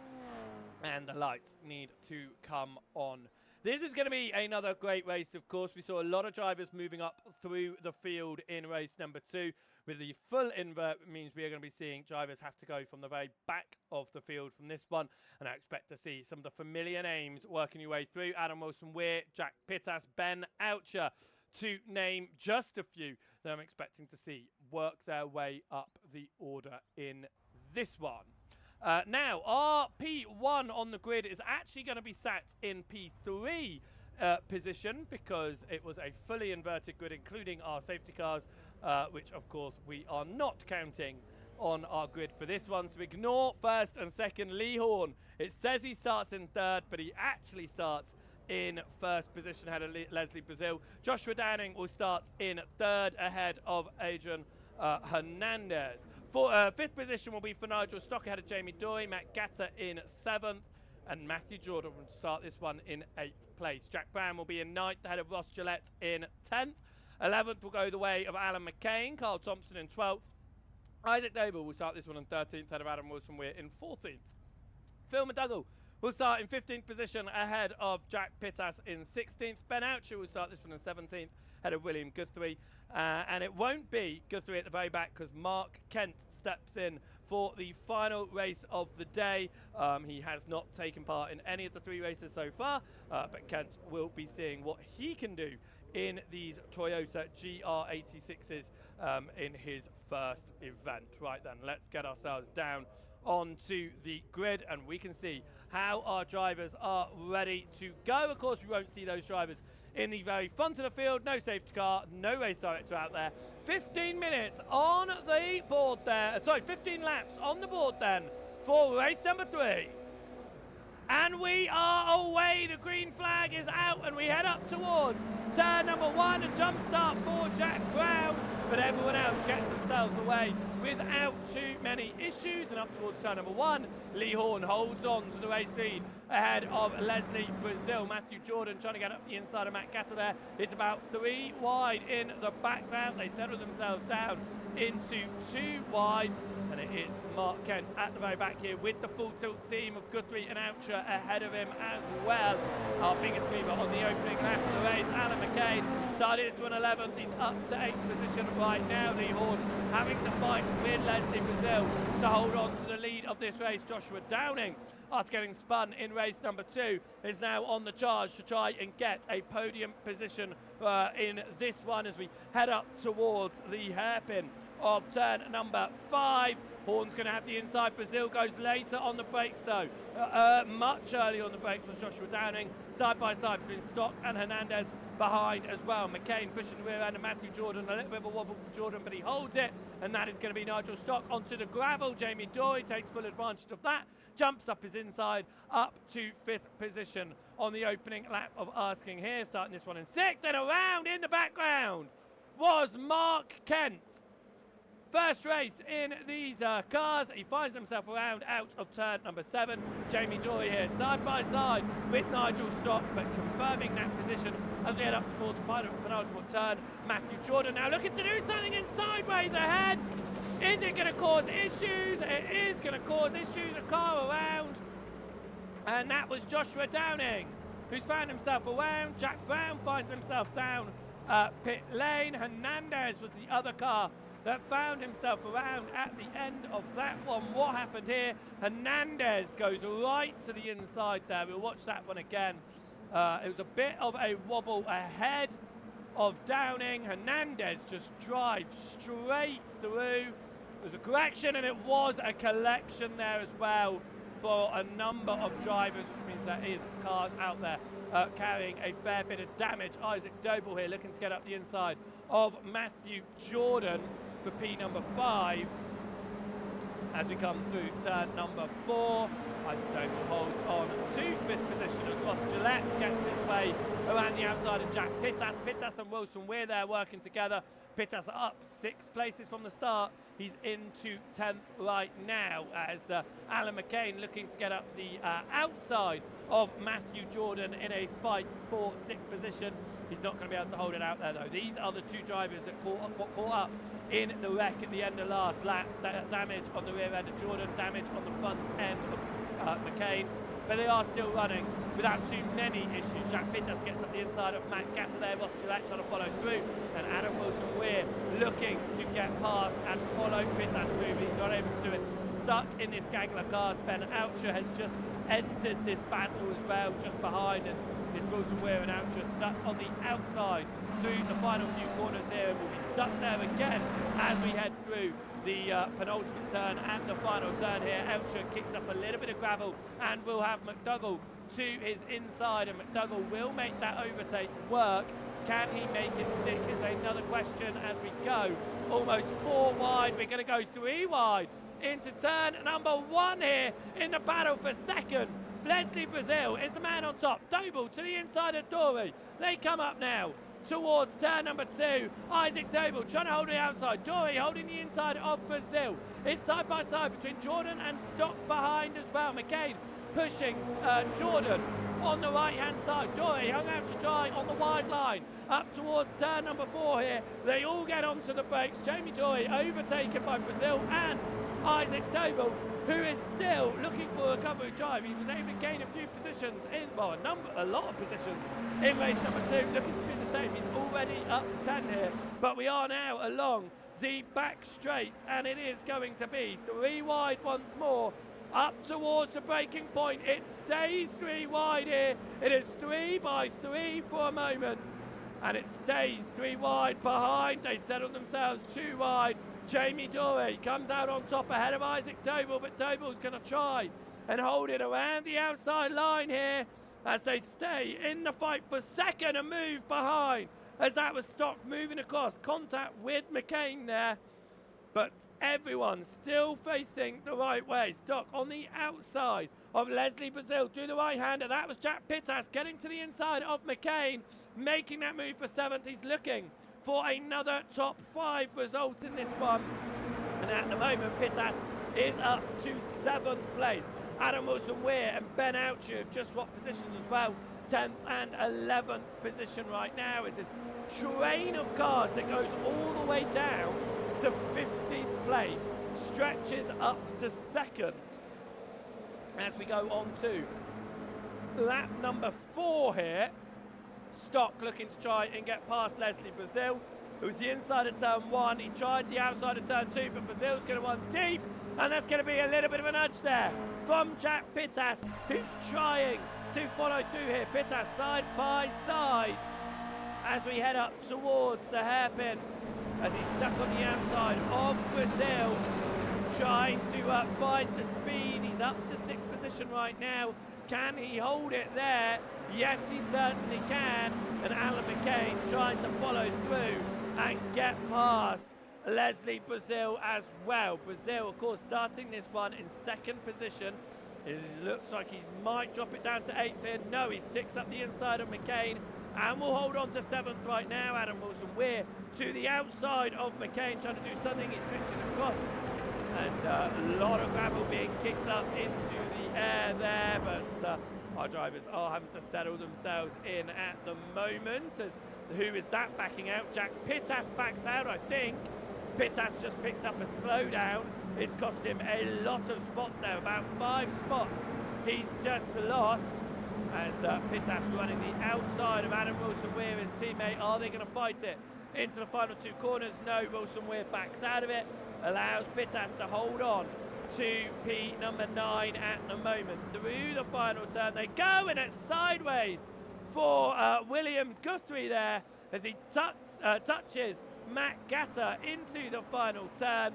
and the lights need to come on. This is going to be another great race, of course. We saw a lot of drivers moving up through the field in race number 2. With the full invert, it means we are going to be seeing drivers have to go from the very back of the field from this one. And I expect to see some of the familiar names working your way through. Adam Wilson-Weir, Jack Pittas, Ben Oucher, to name just a few that I'm expecting to see work their way up the order in this one. Now, our P1 on the grid is actually going to be sat in P3 position, because it was a fully inverted grid, including our safety cars which of course we are not counting on our grid for this one. So ignore first and second Lee Horn. It says he starts in third, but he actually starts in first position ahead of Leslie Brazil. Joshua Downing will start in third ahead of Adrian Hernandez. Fifth position will be for Nigel Stock ahead of Jamie Doy. Matt Gatta in seventh, and Matthew Jordan will start this one in 8th place. Jack Brown will be in 9th ahead of Ross Gillette in 10th. 11th will go the way of Alan McCain. Carl Thompson in 12th. Isaac Doble will start this one in 13th ahead of Adam Wilson-Weir in 14th. Phil McDougall will start in 15th position ahead of Jack Pittas in 16th. Ben Oucher will start this one in 17th ahead of William Guthrie. And it won't be Guthrie at the very back because Mark Kent steps in for the final race of the day. He has not taken part in any of the 3 races so far, but Kent will be seeing what he can do in these Toyota GR86s in his first event. Right then, let's get ourselves down onto the grid and we can see how our drivers are ready to go. Of course, we won't see those drivers in the very front of the field. No safety car, no race director out there. 15 minutes on the board there. 15 laps on the board then for race number 3. And we are away. The green flag is out and we head up towards turn number 1. A jump start for Jack Brown, but everyone else gets themselves away without too many issues. And up towards turn number 1, Lee Horn holds on to the race lead ahead of Leslie Brazil. Matthew Jordan trying to get up the inside of Matt Gatta there. It's about 3 wide in the background. They settle themselves down into 2 wide. And it is Mark Kent at the very back here with the full tilt team of Guthrie and Oucher ahead of him as well. Our biggest mover on the opening lap of the race, Alan McCain, started this one 11th. He's up to 8th position right now. Lee Horn having to fight with Leslie Brazil to hold on to the lead of this race. Joshua Downing, after getting spun in race number 2, is now on the charge to try and get a podium position in this one as we head up towards the hairpin of turn number 5. Horn's going to have the inside. Brazil goes later on the brakes though. Much earlier on the brakes was Joshua Downing. Side by side between Stock and Hernandez behind as well. McCain pushing the rear end of Matthew Jordan. A little bit of a wobble for Jordan, but he holds it. And that is going to be Nigel Stock onto the gravel. Jamie Doy takes full advantage of that. Jumps up his inside up to 5th position on the opening lap of Asking here. Starting this one in 6th. And around in the background was Mark Kent. First race in these cars. He finds himself around out of turn number 7. Jamie Doy here side by side with Nigel Stock, but confirming that position as we head up towards penultimate turn. Matthew Jordan now looking to do something and sideways ahead. Is it going to cause issues? It is going to cause issues. A car around. And that was Joshua Downing, who's found himself around. Jack Brown finds himself down pit lane. Hernandez was the other car that found himself around at the end of that one. What happened here? Hernandez goes right to the inside there. We'll watch that one again. It was a bit of a wobble ahead of Downing. Hernandez just drives straight through. It was a correction and it was a collection there as well for a number of drivers, which means there is cars out there carrying a fair bit of damage. Isaac Doble here looking to get up the inside of Matthew Jordan for P number 5 as we come through turn number 4. Isaac Doble holds on to 5th position as Ross Gillette gets his way around the outside of Jack Pittas. Pittas and Wilson-Weir there working together. Pittas up 6 places from the start. He's into 10th right now as Alan McCain looking to get up the outside of Matthew Jordan in a fight for 6th position. He's not going to be able to hold it out there though. These are the 2 drivers that got caught up in the wreck at the end of last lap. Damage on the rear end of Jordan, damage on the front end of McCain. But they are still running without too many issues. Jack Pittas gets up the inside of Matt Gatta there. Ross Gillette trying to follow through. And Adam Wilson-Weir looking to get past and follow Pittas through, but he's not able to do it. Stuck in this gaggle of cars. Ben Oucher has just entered this battle as well, just behind. And it's Wilson-Weir and Oucher stuck on the outside through the final few corners here. And we'll be stuck there again as we head through the penultimate turn and the final turn here. Oucher kicks up a little bit of gravel and we'll have McDougall to his inside, and McDougall will make that overtake work. Can he make it stick is another question as we go. Almost 4 wide, we're going to go 3 wide into turn number 1 here in the battle for second. Leslie Brazil is the man on top. Doble to the inside of Dory. They come up now towards turn number 2. Isaac Doble trying to hold the outside. Dory holding the inside of Brazil. It's side by side between Jordan and Stock behind as well. McCain pushing Jordan on the right hand side. Dory hung out to dry on the wide line up towards turn number 4 here. They all get onto the brakes. Jamie Dory overtaken by Brazil and Isaac Doble, who is still looking for a recovery drive. He was able to gain a few positions in, well, a lot of positions in race number 2, looking to do the same. He's already up 10 here, but we are now along the back straight, and it is going to be 3 wide once more up towards the breaking point. It stays 3 wide here. It is 3 by 3 for a moment, and it stays 3 wide behind. They settle themselves 2 wide. Jamie Dory comes out on top ahead of Isaac Doble, but Doble's going to try and hold it around the outside line here as they stay in the fight for second and move behind, as that was Stock moving across. Contact with McCain there, but everyone still facing the right way. Stock on the outside of Leslie Brazil through the right-hander. That was Jack Pittas getting to the inside of McCain, making that move for 7th. He's looking for another top 5 result in this one. And at the moment, Pittas is up to 7th place. Adam Wilson-Weir and Ben Oucher have just swapped positions as well. 10th and 11th position right now is this train of cars that goes all the way down to 15th place, stretches up to 2nd as we go on to lap number 4 here. Stock looking to try and get past Leslie Brazil, who's the inside of turn 1. He tried the outside of turn 2, but Brazil's going to run deep, and that's going to be a little bit of a nudge there from Jack Pittas, who's trying to follow through here. Pittas side by side as we head up towards the hairpin, as he's stuck on the outside of Brazil, trying to find the speed. He's up to 6th position right now. Can he hold it there? Yes, he certainly can. And Alan McCain trying to follow through and get past Leslie Brazil as well. Brazil, of course, starting this one in 2nd position. It looks like he might drop it down to 8th here. No, he sticks up the inside of McCain and will hold on to 7th right now. Adam Wilson-Weir to the outside of McCain, trying to do something. He switches across, and a lot of gravel being kicked up into the air there, but our drivers are having to settle themselves in at the moment. As who is that backing out? Jack Pittas backs out, I think. Pittas just picked up a slowdown. It's cost him a lot of spots now, about 5 spots he's just lost, as Pittas running the outside of Adam Wilson-Weir, his teammate. Are they going to fight it into the final 2 corners? No, Wilson-Weir backs out of it, allows Pittas to hold on to P number 9 at the moment. Through the final turn they go, and it's sideways for William Guthrie there as he touches Matt Gatter into the final turn.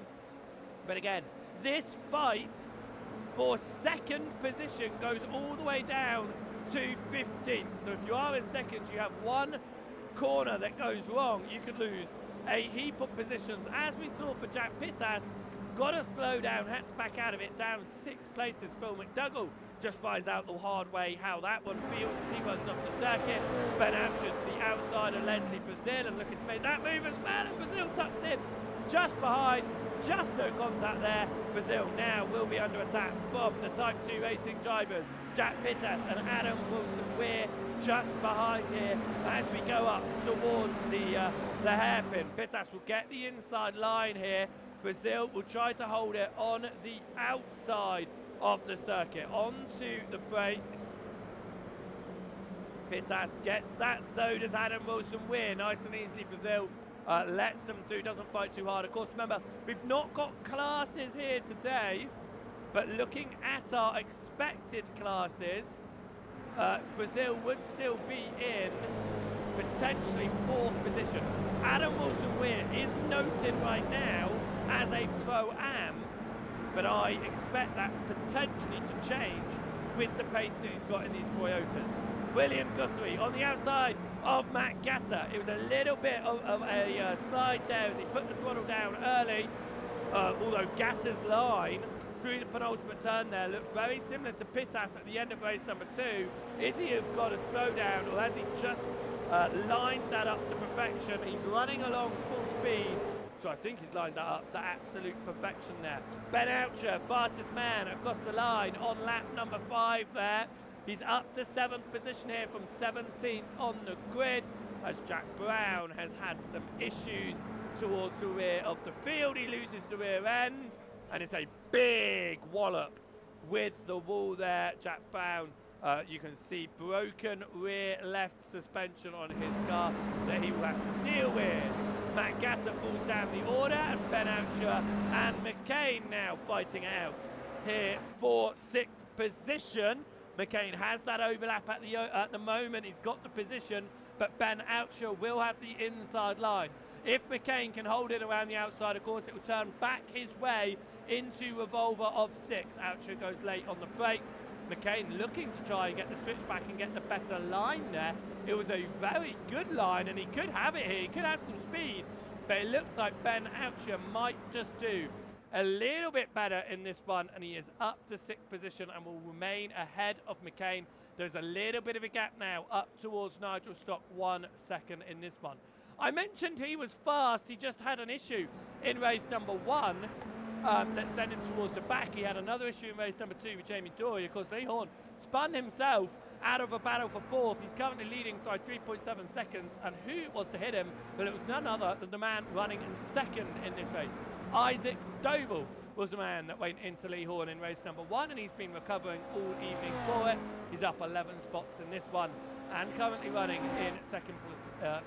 But again, this fight for 2nd position goes all the way down to 15th. So if you are in 2nd, you have 1 corner that goes wrong, you could lose a heap of positions. As we saw for Jack Pittas, got to slow down, had to back out of it, down 6 places. Phil McDougall just finds out the hard way how that one feels as he runs off the circuit. Ben Oucher to the outside of Leslie Brazil and looking to make that move as well, and Brazil tucks in just behind, just no contact there. Brazil now will be under attack from the Type 2 racing drivers. Jack Pittas and Adam Wilson-Weir just behind here as we go up towards the hairpin. Pittas will get the inside line here. Brazil will try to hold it on the outside of the circuit, onto the brakes. Pittas gets that, so does Adam Wilson-Weir. Nice and easy, Brazil lets them through, doesn't fight too hard. Of course, remember, we've not got classes here today, but looking at our expected classes, Brazil would still be in potentially 4th position. Adam Wilson-Weir is noted right now as a Pro-Am, but I expect that potentially to change with the pace that he's got in these Toyotas. William Guthrie on the outside of Matt Gatter. It was a little bit of a slide there as he put the throttle down early, although Gatter's line through the penultimate turn there looks very similar to Pittas at the end of race number 2. Is he have got a slowdown, or has he just lined that up to perfection? He's running along full speed, so I think he's lined that up to absolute perfection there. Ben Oucher, fastest man across the line on lap number 5 there. He's up to 7th position here from 17th on the grid, as Jack Brown has had some issues towards the rear of the field. He loses the rear end, and it's a big wallop with the wall there. Jack Brown, you can see broken rear left suspension on his car that he will have to deal with. Matt Gatter falls down the order, and Ben Oucher and McCain now fighting out here for 6th position. McCain has that overlap at the moment. He's got the position, but Ben Oucher will have the inside line. If McCain can hold it around the outside, of course, it will turn back his way into revolver of 6. Oucher goes late on the brakes. McCain looking to try and get the switch back and get the better line there. It was a very good line, and he could have it here. He could have some speed, but it looks like Ben Oucher might just do a little bit better in this one, and he is up to 6th position and will remain ahead of McCain. There's a little bit of a gap now up towards Nigel Stock, 1 second in this one. I mentioned he was fast. He just had an issue in race number 1 that sent him towards the back. He had another issue in race number 2 with Jamie Dory. Of course, Lee Horn spun himself out of a battle for 4th. He's currently leading by 3.7 seconds, and who was to hit him? But it was none other than the man running in 2nd in this race. Isaac Doble was the man that went into Lee Horn in race number 1, and he's been recovering all evening for it. He's up 11 spots in this one, and currently running in 2nd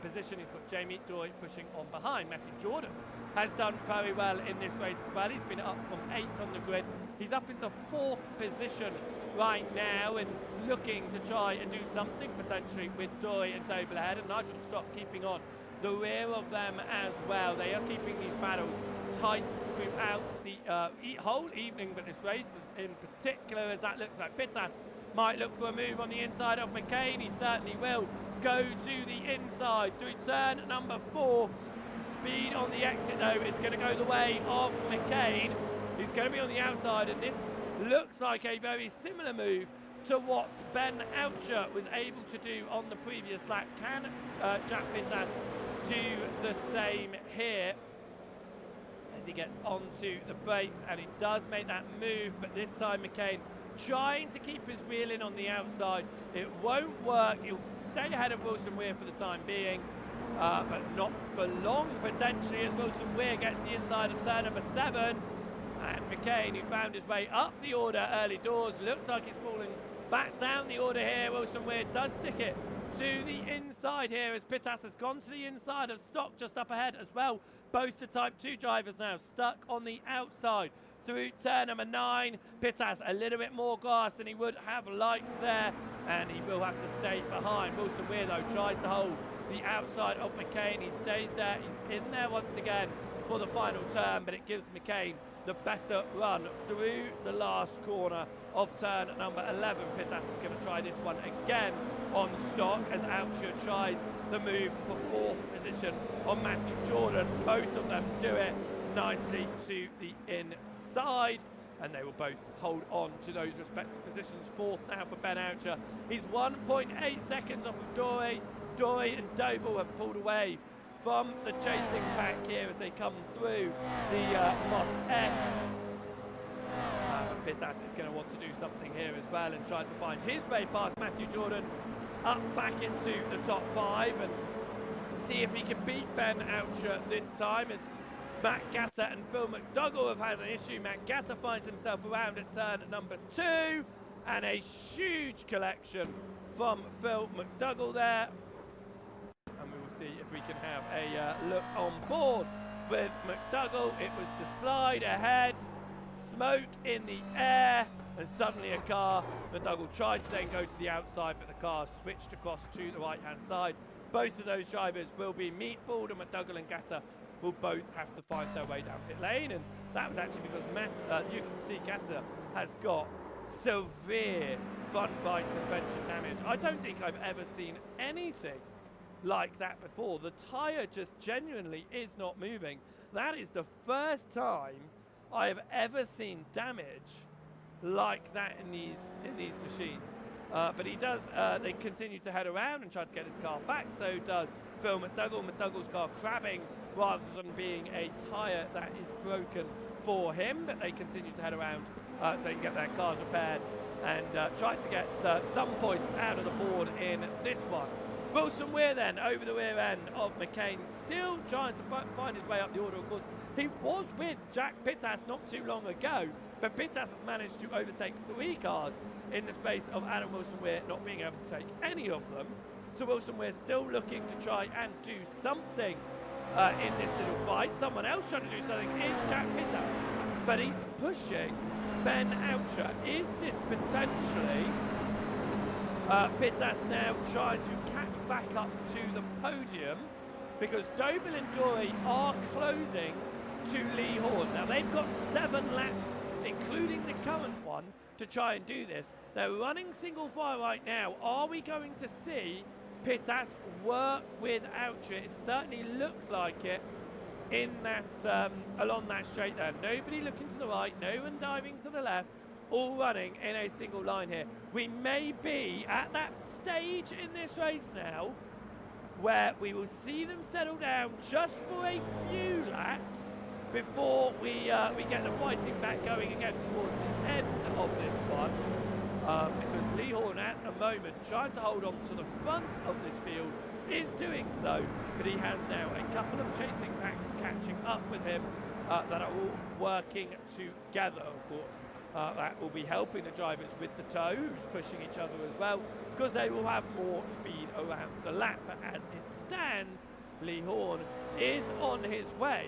position. He's got Jamie Dory pushing on behind. Matthew Jordan has done very well in this race as well. He's been up from 8th on the grid. He's up into 4th position right now, and looking to try and do something potentially with Dory and Doble ahead, and Nigel Stock keeping on the rear of them as well. They are keeping these battles tight throughout the whole evening, but this race is in particular, as that looks like Pittas might look for a move on the inside of McCain. He certainly will go to the inside through turn number 4. Speed on the exit though is going to go the way of McCain. He's going to be on the outside, and this looks like a very similar move to what Ben Oucher was able to do on the previous lap. Can Jack Pittas do the same here as he gets onto the brakes? And he does make that move, but this time McCain trying to keep his wheel in on the outside. It won't work. He'll stay ahead of Wilson Weir for the time being, but not for long potentially, as Wilson Weir gets the inside of turn number 7. And McCain, who found his way up the order early doors, looks like he's falling back down the order here. Wilson Weir does stick it to the inside here, as Pittas has gone to the inside of Stock just up ahead as well. Both the Type 2 drivers now stuck on the outside through turn number 9. Pittas a little bit more grass than he would have liked there, and he will have to stay behind. Wilson Weir though tries to hold the outside of McCain. He stays there. He's in there once again for the final turn, but it gives McCain the better run through the last corner of turn number 11. Pittas is going to try this one again on Stock, as Oucher tries the move for 4th position on Matthew Jordan. Both of them do it nicely to the inside, and they will both hold on to those respective positions. 4th now for Ben Oucher. He's 1.8 seconds off of Dory. Dory and Doble have pulled away from the chasing pack here as they come through the Moss S. But Pittas is going to want to do something here as well and try to find his way past Matthew Jordan up back into the top 5 and see if he can beat Ben Oucher this time, as Matt Gatter and Phil McDougall have had an issue. Matt Gatter finds himself around at turn number 2, and a huge collection from Phil McDougall there. And we will see if we can have a look on board with McDougall. It was the slide ahead, smoke in the air, and suddenly a car. McDougall tried to then go to the outside, but the car switched across to the right-hand side. Both of those drivers will be meatballed, and McDougall and Gatter will both have to find their way down pit lane. And that was actually because you can see Gatter has got severe front right suspension damage. I don't think I've ever seen anything like that before. The tyre just genuinely is not moving. That is the first time I have ever seen damage like that in these machines. But he does, they continue to head around and try to get his car back, so does Phil McDougall. McDougall's car crabbing rather than being a tyre that is broken for him, but they continue to head around so they can get their cars repaired and try to get some points out of the board in this one. Wilson Weir then over the rear end of McCain, still trying to find his way up the order. Of course, he was with Jack Pittas not too long ago, but Pittas has managed to overtake 3 cars in the space of Adam Wilson Weir not being able to take any of them. So Wilson Weir still looking to try and do something in this little fight. Someone else trying to do something is Jack Pittas, but he's pushing Ben Oucher. Is this potentially Pittas now trying to catch back up to the podium? Because Doble and Dory are closing to Lee Horn. Now they've got 7 laps, including the current one, to try and do this. They're running single file right now. Are we going to see Pittas work with Oucher? It certainly looked like it in that along that straight there. Nobody looking to the right, no one diving to the left, all running in a single line here. We may be at that stage in this race now where we will see them settle down just for a few laps before we get the fighting back going again towards the end of this one. Because Lee Horn at the moment trying to hold on to the front of this field is doing so, but he has now a couple of chasing packs catching up with him that are all working together, of course. That will be helping the drivers with the tow, who's pushing each other as well, because they will have more speed around the lap. But as it stands, Lee Horn is on his way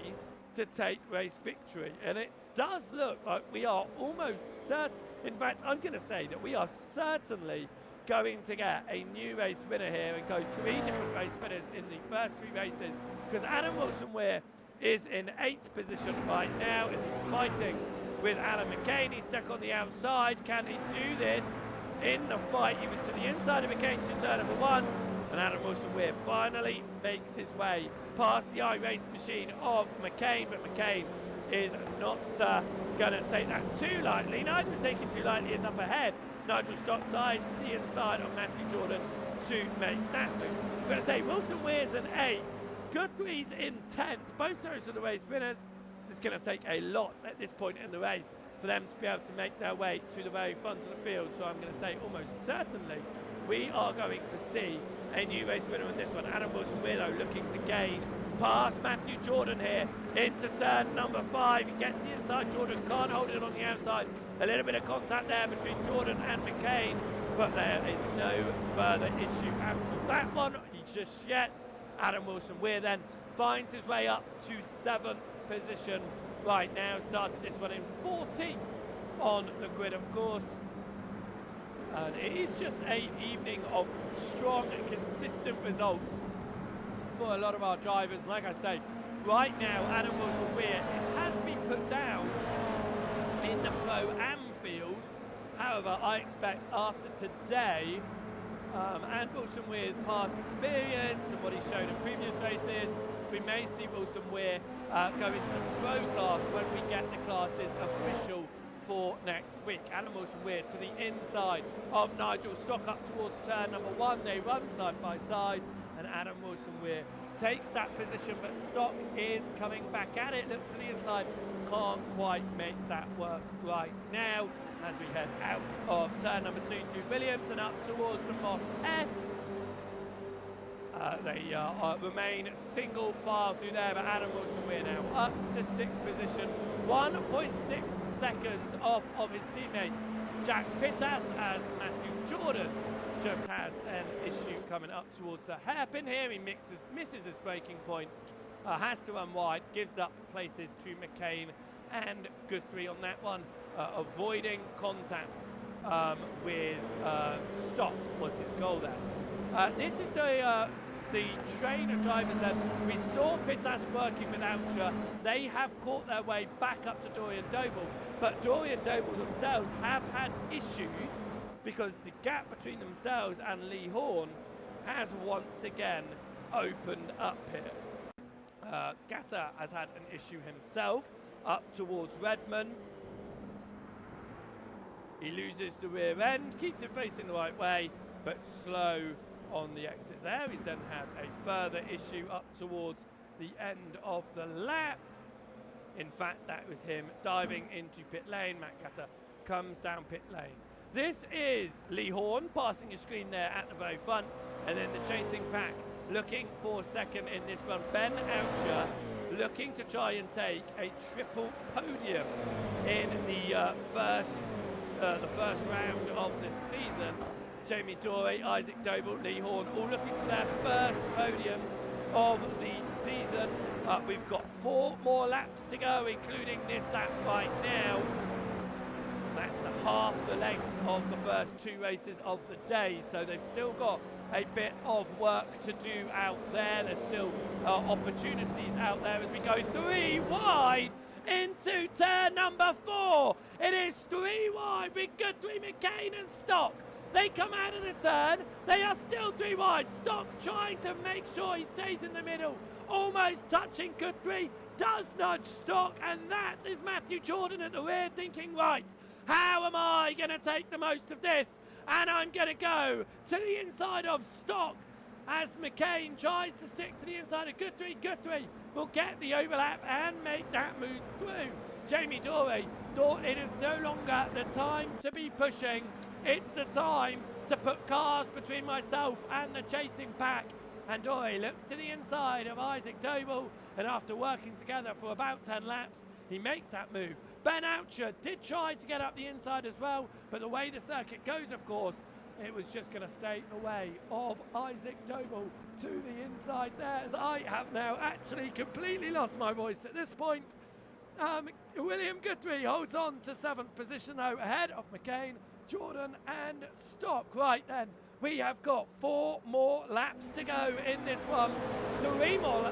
to take race victory, and it does look like we are almost certain. In fact, I'm going to say that we are certainly going to get a new race winner here and go 3 different race winners in the first 3 races, because Adam Wilson Weir is in 8th position right now as he's fighting with Alan McCain. He's stuck on the outside. Can he do this in the fight? He was to the inside of McCain to turn number 1, and Adam Wilson Weir finally makes his way past the iRacing machine of McCain, but McCain is not going to take that too lightly. Neither taking too lightly is up ahead. Nigel Stock dives to the inside of Matthew Jordan to make that move. I'm going to say Wilson Weir's an 8th, Guthrie's in 10th. Both those are the race winners. It's going to take a lot at this point in the race for them to be able to make their way to the very front of the field. So I'm going to say almost certainly we are going to see a new race winner in this one. Adam Wilson Weir though looking to gain past Matthew Jordan here into turn number 5. He gets the inside. Jordan can't hold it on the outside. A little bit of contact there between Jordan and McCain, but there is no further issue out of that one just yet. Adam Wilson Weir then finds his way up to 7th position right now. Started this one in 14th on the grid, of course. And it is just an evening of strong and consistent results for a lot of our drivers. Like I say, right now, Adam Wilson Weir has been put down in the Pro-Am field. However, I expect after today, and Wilson Weir's past experience and what he's shown in previous races, we may see Wilson Weir go into the Pro class when we get the classes official for next week. Adam Wilson Weir to the inside of Nigel Stock up towards turn number 1. They run side by side, and Adam Wilson Weir takes that position, but Stock is coming back at it. Looks to the inside, can't quite make that work right now as we head out of turn number 2 through Williams and up towards the Moss S. They remain single file through there, but Adam Wilson Weir now up to 6th position, 1.6 seconds off of his teammate Jack Pittas, as Matthew Jordan just has an issue coming up towards the hairpin here. He misses his braking point, has to run wide, gives up places to McCain and Guthrie on that one, avoiding contact with Stock was his goal there. This is the the trainer drivers then. We saw Pittas working with Oucher. They have caught their way back up to Dorian Doble, but Dorian Doble themselves have had issues because the gap between themselves and Lee Horn has once again opened up here. Gatta has had an issue himself up towards Redmond. He loses the rear end, keeps it facing the right way, but slow on the exit there. He's then had a further issue up towards the end of the lap. In fact, that was him diving into pit lane. Matt Gatta comes down pit lane. This is Lee Horn passing your screen there at the very front, and then the chasing pack looking for second in this run. Ben Oucher looking to try and take a triple podium in the first round of the season. Jamie Dorey, Isaac Doble, Lee Horn, all looking for their first podiums of the season. We've got 4 more laps to go, including this lap right now. That's half the length of the first 2 races of the day, so they've still got a bit of work to do out there. There's still opportunities out there as we go 3 wide into turn number 4. It is 3 wide with Guthrie, McCain and Stock. They come out of the turn. They are still 3 wide. Stock trying to make sure he stays in the middle. Almost touching Guthrie. Does nudge Stock. And that is Matthew Jordan at the rear thinking, right, how am I going to take the most of this? And I'm going to go to the inside of Stock as McCain tries to stick to the inside of Guthrie. Guthrie will get the overlap and make that move through. Jamie Dorey thought it is no longer the time to be pushing. It's the time to put cars between myself and the chasing pack. And Dorey looks to the inside of Isaac Doble, and after working together for about 10 laps, he makes that move. Ben Oucher did try to get up the inside as well, but the way the circuit goes, of course, it was just going to stay away of Isaac Doble to the inside there, as I have now actually completely lost my voice at this point. William Guthrie holds on to 7th position though, ahead of McCain, Jordan and Stock. Right then, we have got 4 more laps to go in this one. 3 more,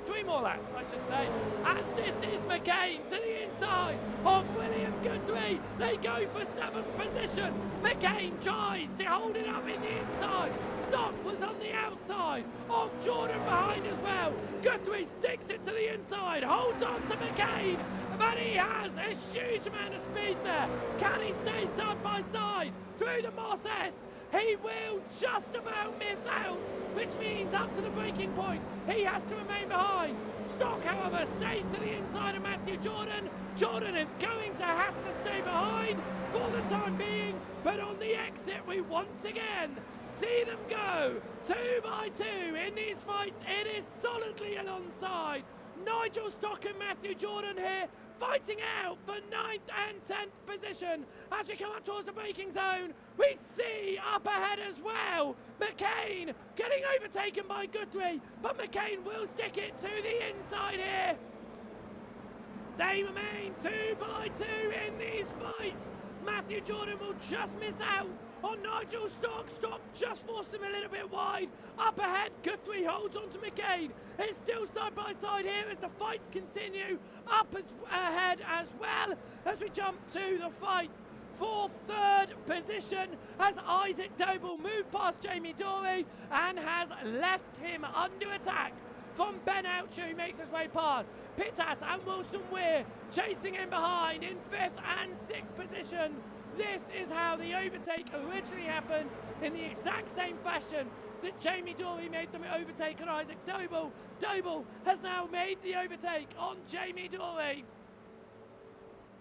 3 more laps, I should say. As this is McCain to the inside of William Guthrie. They go for 7th position. McCain tries to hold it up in the inside. Stock was on the outside of Jordan behind as well. Guthrie sticks it to the inside, holds on to McCain, but he has a huge amount of speed there. Can he stay side by side through the Moss S? He will just about miss out, which means up to the braking point, he has to remain behind. Stock, however, stays to the inside of Matthew Jordan. Jordan is going to have to stay behind for the time being, but on the exit, we once again see them go 2 by 2 in these fights. It is solidly alongside Nigel Stock and Matthew Jordan here, fighting out for 9th and 10th position. As we come up towards the braking zone, we see up ahead as well McCain getting overtaken by Guthrie, but McCain will stick it to the inside here. They remain 2 by 2 in these fights. Matthew Jordan will just miss out on Nigel Stock. Stock just forced him a little bit wide. Up ahead, Guthrie holds on to McCain. It's still side by side here as the fights continue. Up ahead as well as we jump to the fight for 3rd position as Isaac Doble moved past Jamie Dorey and has left him under attack from Ben Oucher, who makes his way past. Pittas and Wilson Weir chasing him behind in 5th and 6th position. This is how the overtake originally happened, in the exact same fashion that Jamie Dorey made the overtake on Isaac Doble. Doble has now made the overtake on Jamie Dorey.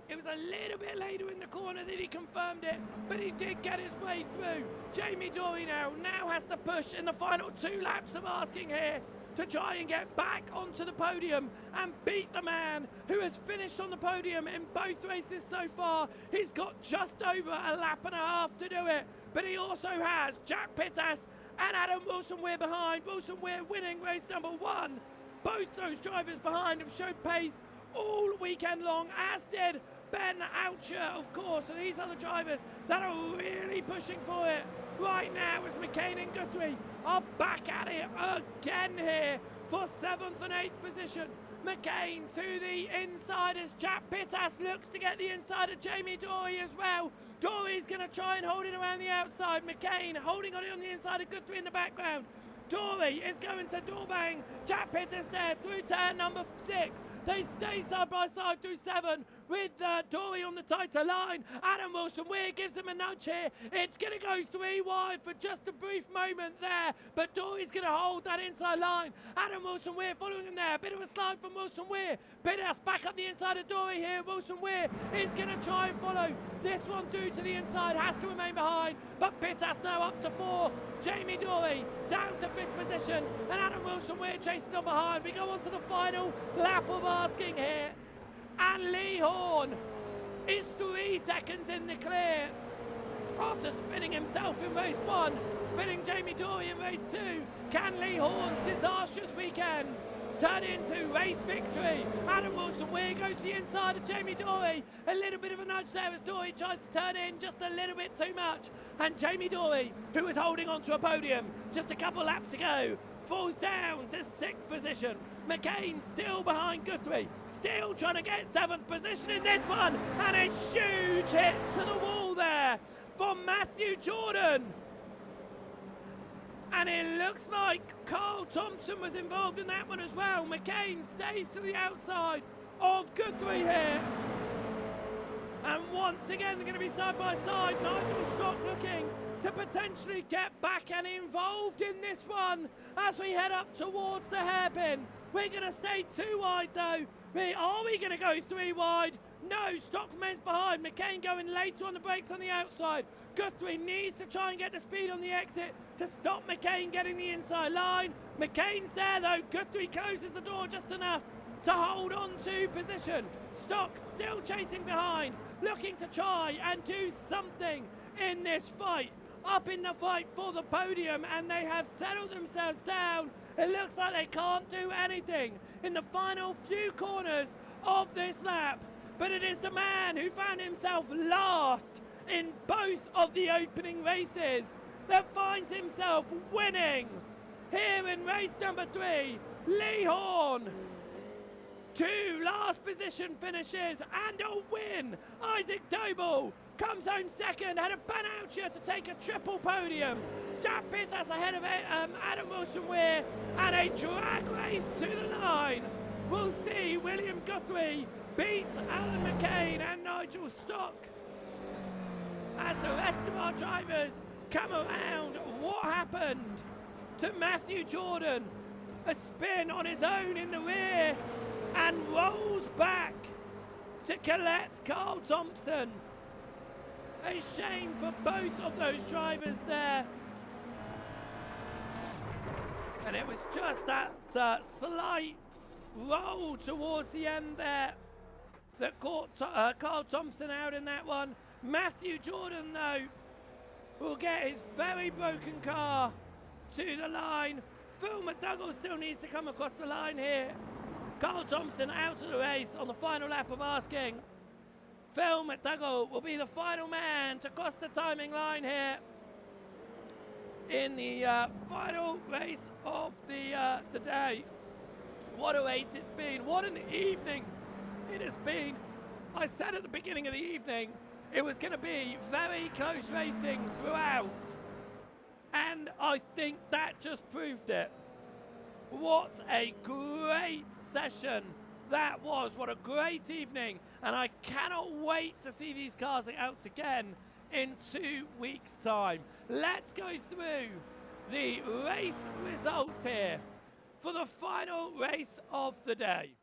It was a little bit later in the corner that he confirmed it, but he did get his way through. Jamie Dorey now has to push in the final 2 laps of asking here to try and get back onto the podium and beat the man who has finished on the podium in both races so far. He's got just over a lap and a half to do it, but he also has Jack Pittas and Adam Wilson-Weir behind. Wilson-Weir winning race number 1. Both those drivers behind have shown pace all weekend long, as did Ben Oucher, of course, and these are the drivers that are really pushing for it. right now as McCain and Guthrie are back at it again here for 7th and 8th position. McCain to the inside as Jack Pittas looks to get the inside of Jamie Dory as well. Dory's going to try and hold it around the outside. McCain holding on it on the inside of Guthrie in the background. Dory is going to doorbang. Jack Pittas there through turn number 6. They stay side by side through 7 with Dory on the tighter line. Adam Wilson-Weir gives them a nudge here. It's going to go 3 wide for just a brief moment there, but Dory's going to hold that inside line. Adam Wilson-Weir following him there. A bit of a slide from Wilson-Weir. Pittas back up the inside of Dory here. Wilson-Weir is going to try and follow this one through to the inside. Has to remain behind, but Pittas now up to 4. Jamie Dory down to 5th position, and Adam Wilson-Weir chases on behind. We go on to the final lap of asking here, and Lee Horn is 3 seconds in the clear after spinning himself in race 1, spinning Jamie Dory in race 2. Can Lee Horn's disastrous weekend turn into race victory? Adam Wilson-Weir goes to the inside of Jamie Dory. A little bit of a nudge there as Dory tries to turn in just a little bit too much. And Jamie Dory, who was holding on to a podium just a couple laps ago, falls down to 6th position. McCain still behind Guthrie, still trying to get 7th position in this one. And a huge hit to the wall there from Matthew Jordan. And it looks like Carl Thompson was involved in that one as well. McCain stays to the outside of Guthrie here. And once again, they're going to be side by side. Nigel Stott looking to potentially get back and involved in this one as we head up towards the hairpin. We're going to stay 2 wide though. Are we going to go 3 wide? No, Stock remains behind. McCain going later on the brakes on the outside. Guthrie needs to try and get the speed on the exit to stop McCain getting the inside line. McCain's there though. Guthrie closes the door just enough to hold on to position. Stock still chasing behind, looking to try and do something in this fight. Up in the fight for the podium, and they have settled themselves down. It looks like they can't do anything in the final few corners of this lap. But it is the man who found himself last in both of the opening races that finds himself winning here in race number 3. Lee Horn. 2 last position finishes and a win. Isaac Doble comes home second, had a Banautia to take a triple podium. Jack Pittas ahead of Adam Wilson-Weir, and a drag race to the line. We'll see William Guthrie beat Alan McCain and Nigel Stock as the rest of our drivers come around. What happened to Matthew Jordan? A spin on his own in the rear and rolls back to collect Carl Thompson. A shame for both of those drivers there. And it was just that slight roll towards the end there that caught Carl Thompson out in that one. Matthew Jordan, though, will get his very broken car to the line. Phil McDougall still needs to come across the line here. Carl Thompson out of the race on the final lap of asking. Phil McDougall will be the final man to cross the timing line here in the final race of the day. What a race it's been. What an evening it has been. I said at the beginning of the evening it was going to be very close racing throughout, and I think that just proved it. What a great session that was. What a great evening, and I cannot wait to see these cars out again in 2 weeks' time. Let's go through the race results here for the final race of the day.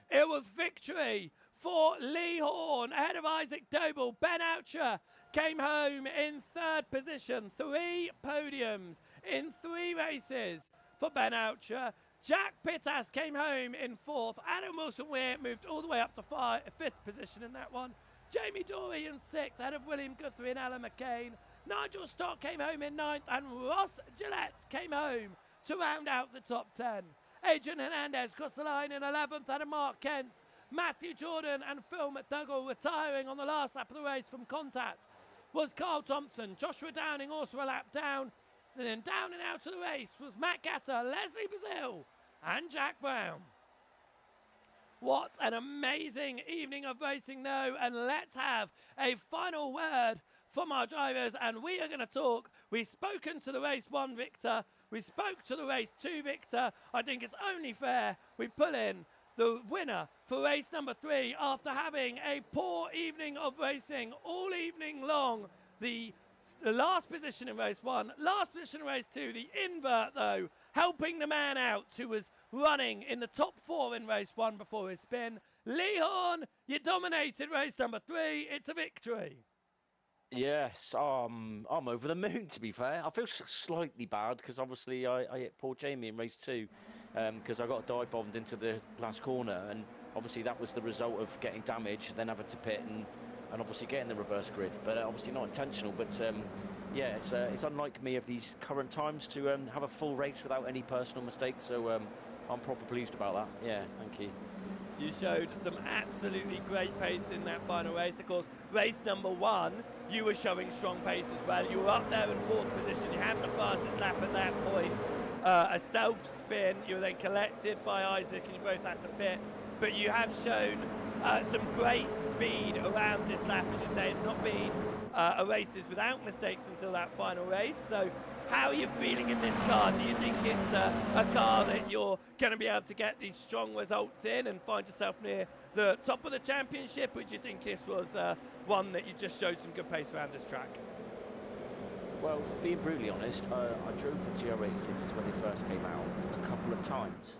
It was victory for Lee Horn ahead of Isaac Doble. Ben Oucher came home in 3rd position. 3 podiums in 3 races for Ben Oucher. Jack Pittas came home in 4th. Adam Wilson-Weir moved all the way up to 5th position in that one. Jamie Dory in 6th, ahead of William Guthrie and Alan McCain. Nigel Stott came home in 9th, and Ross Gillette came home to round out the top 10. Adrian Hernandez crossed the line in 11th, ahead of Mark Kent. Matthew Jordan and Phil McDougall retiring on the last lap of the race from contact. was Carl Thompson. Joshua Downing also a lap down. And then down and out of the race was Matt Gatter, Leslie Brazil, and Jack Brown. What an amazing evening of racing, though. And let's have a final word from our drivers. And we are going to talk. We've spoken to the race 1 victor. We spoke to the race 2 victor. I think it's only fair we pull in the winner for race number 3 after having a poor evening of racing all evening long. The last position in race 1, last position in race 2, the invert though, helping the man out who was running in the top 4 in race 1 before his spin. Lee Horn, you dominated race number 3, it's a victory. Yes, I'm over the moon, to be fair. I feel slightly bad because obviously I hit poor Jamie in race 2 because I got dive bombed into the last corner, and obviously that was the result of getting damaged, then having to pit and obviously getting the reverse grid, but obviously not intentional. But yeah, it's unlike me of these current times to have a full race without any personal mistakes, so I'm proper pleased about that. Yeah, thank you. You showed some absolutely great pace in that final race. Of course, race number 1, you were showing strong pace as well. You were up there in 4th position. You had the fastest lap at that point. A self-spin. You were then collected by Isaac and you both had to pit. But you have shown some great speed around this lap, as you say. It's not been a race without mistakes until that final race. So how are you feeling in this car? Do you think it's a car that you're going to be able to get these strong results in and find yourself near the top of the championship? Or do you think this was one that you just showed some good pace around this track? Well, being brutally honest, I drove the GR86 when they first came out a couple of times.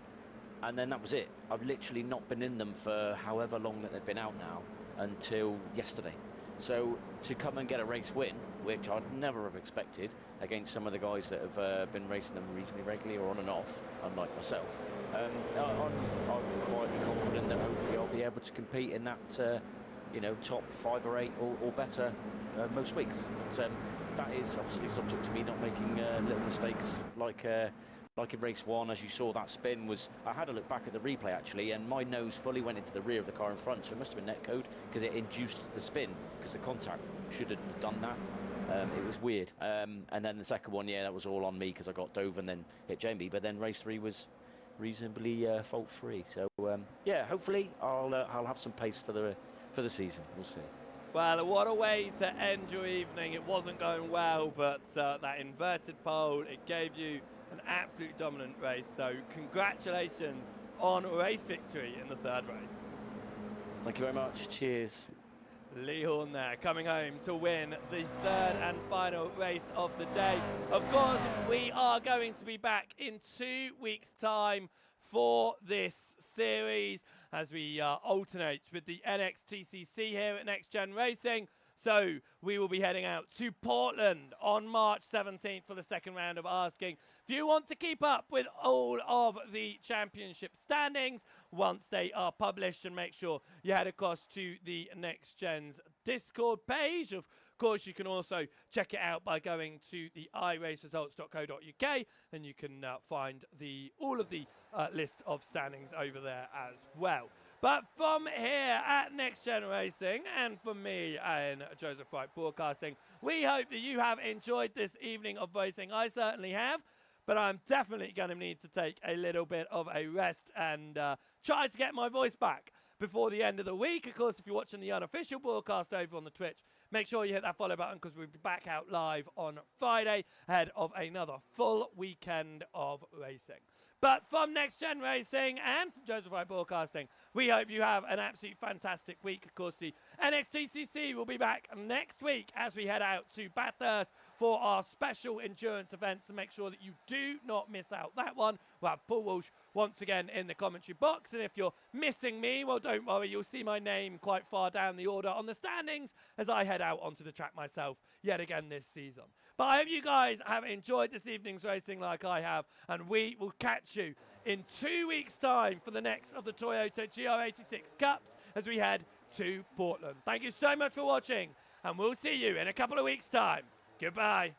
And then that was it. I've literally not been in them for however long that they've been out now until yesterday. So to come and get a race win, which I'd never have expected against some of the guys that have been racing them reasonably regularly or on and off, unlike myself, I'm quietly confident that hopefully I'll be able to compete in that, top 5 or 8 or better most weeks. But that is obviously subject to me not making little mistakes like in race 1, as you saw, that spin was... I had a look back at the replay, actually, and my nose fully went into the rear of the car in front, so it must have been netcode, because it induced the spin, because the contact shouldn't have done that. It was weird. And then the second one, yeah, that was all on me, because I got dove and then hit Jamie, but then race 3 was reasonably fault-free. So, yeah, hopefully I'll have some pace for the season. We'll see. Well, what a way to end your evening. It wasn't going well, but that inverted pole, it gave you an absolute dominant race. So congratulations on race victory in the 3rd race. Thank you very much. Cheers. Lee Horn there, coming home to win the 3rd and final race of the day. Of course, we are going to be back in 2 weeks' time for this series as we alternate with the NXTCC here at Next Gen Racing. So we will be heading out to Portland on March 17th for the 2nd round of Asking. If you want to keep up with all of the championship standings once they are published, and make sure you head across to the Next Gen's Discord page. Of course, you can also check it out by going to the iRaceResults.co.uk, and you can find all of the list of standings over there as well. But from here at Next Gen Racing, and from me and Joseph Wright Broadcasting, we hope that you have enjoyed this evening of racing. I certainly have, but I'm definitely going to need to take a little bit of a rest and try to get my voice back before the end of the week. Of course, if you're watching the unofficial broadcast over on the Twitch, make sure you hit that follow button, because we'll be back out live on Friday ahead of another full weekend of racing. But from Next Gen Racing and from Joseph Wright Broadcasting, we hope you have an absolutely fantastic week. Of course, the NXTCC will be back next week as we head out to Bathurst for our special endurance events, to make sure that you do not miss out that one. We'll have Paul Walsh once again in the commentary box, and if you're missing me, well, don't worry, you'll see my name quite far down the order on the standings as I head out onto the track myself yet again this season. But I hope you guys have enjoyed this evening's racing like I have, and we will catch you in 2 weeks' time for the next of the Toyota GR86 Cups as we head to Portland. Thank you so much for watching, and we'll see you in a couple of weeks' time. Goodbye.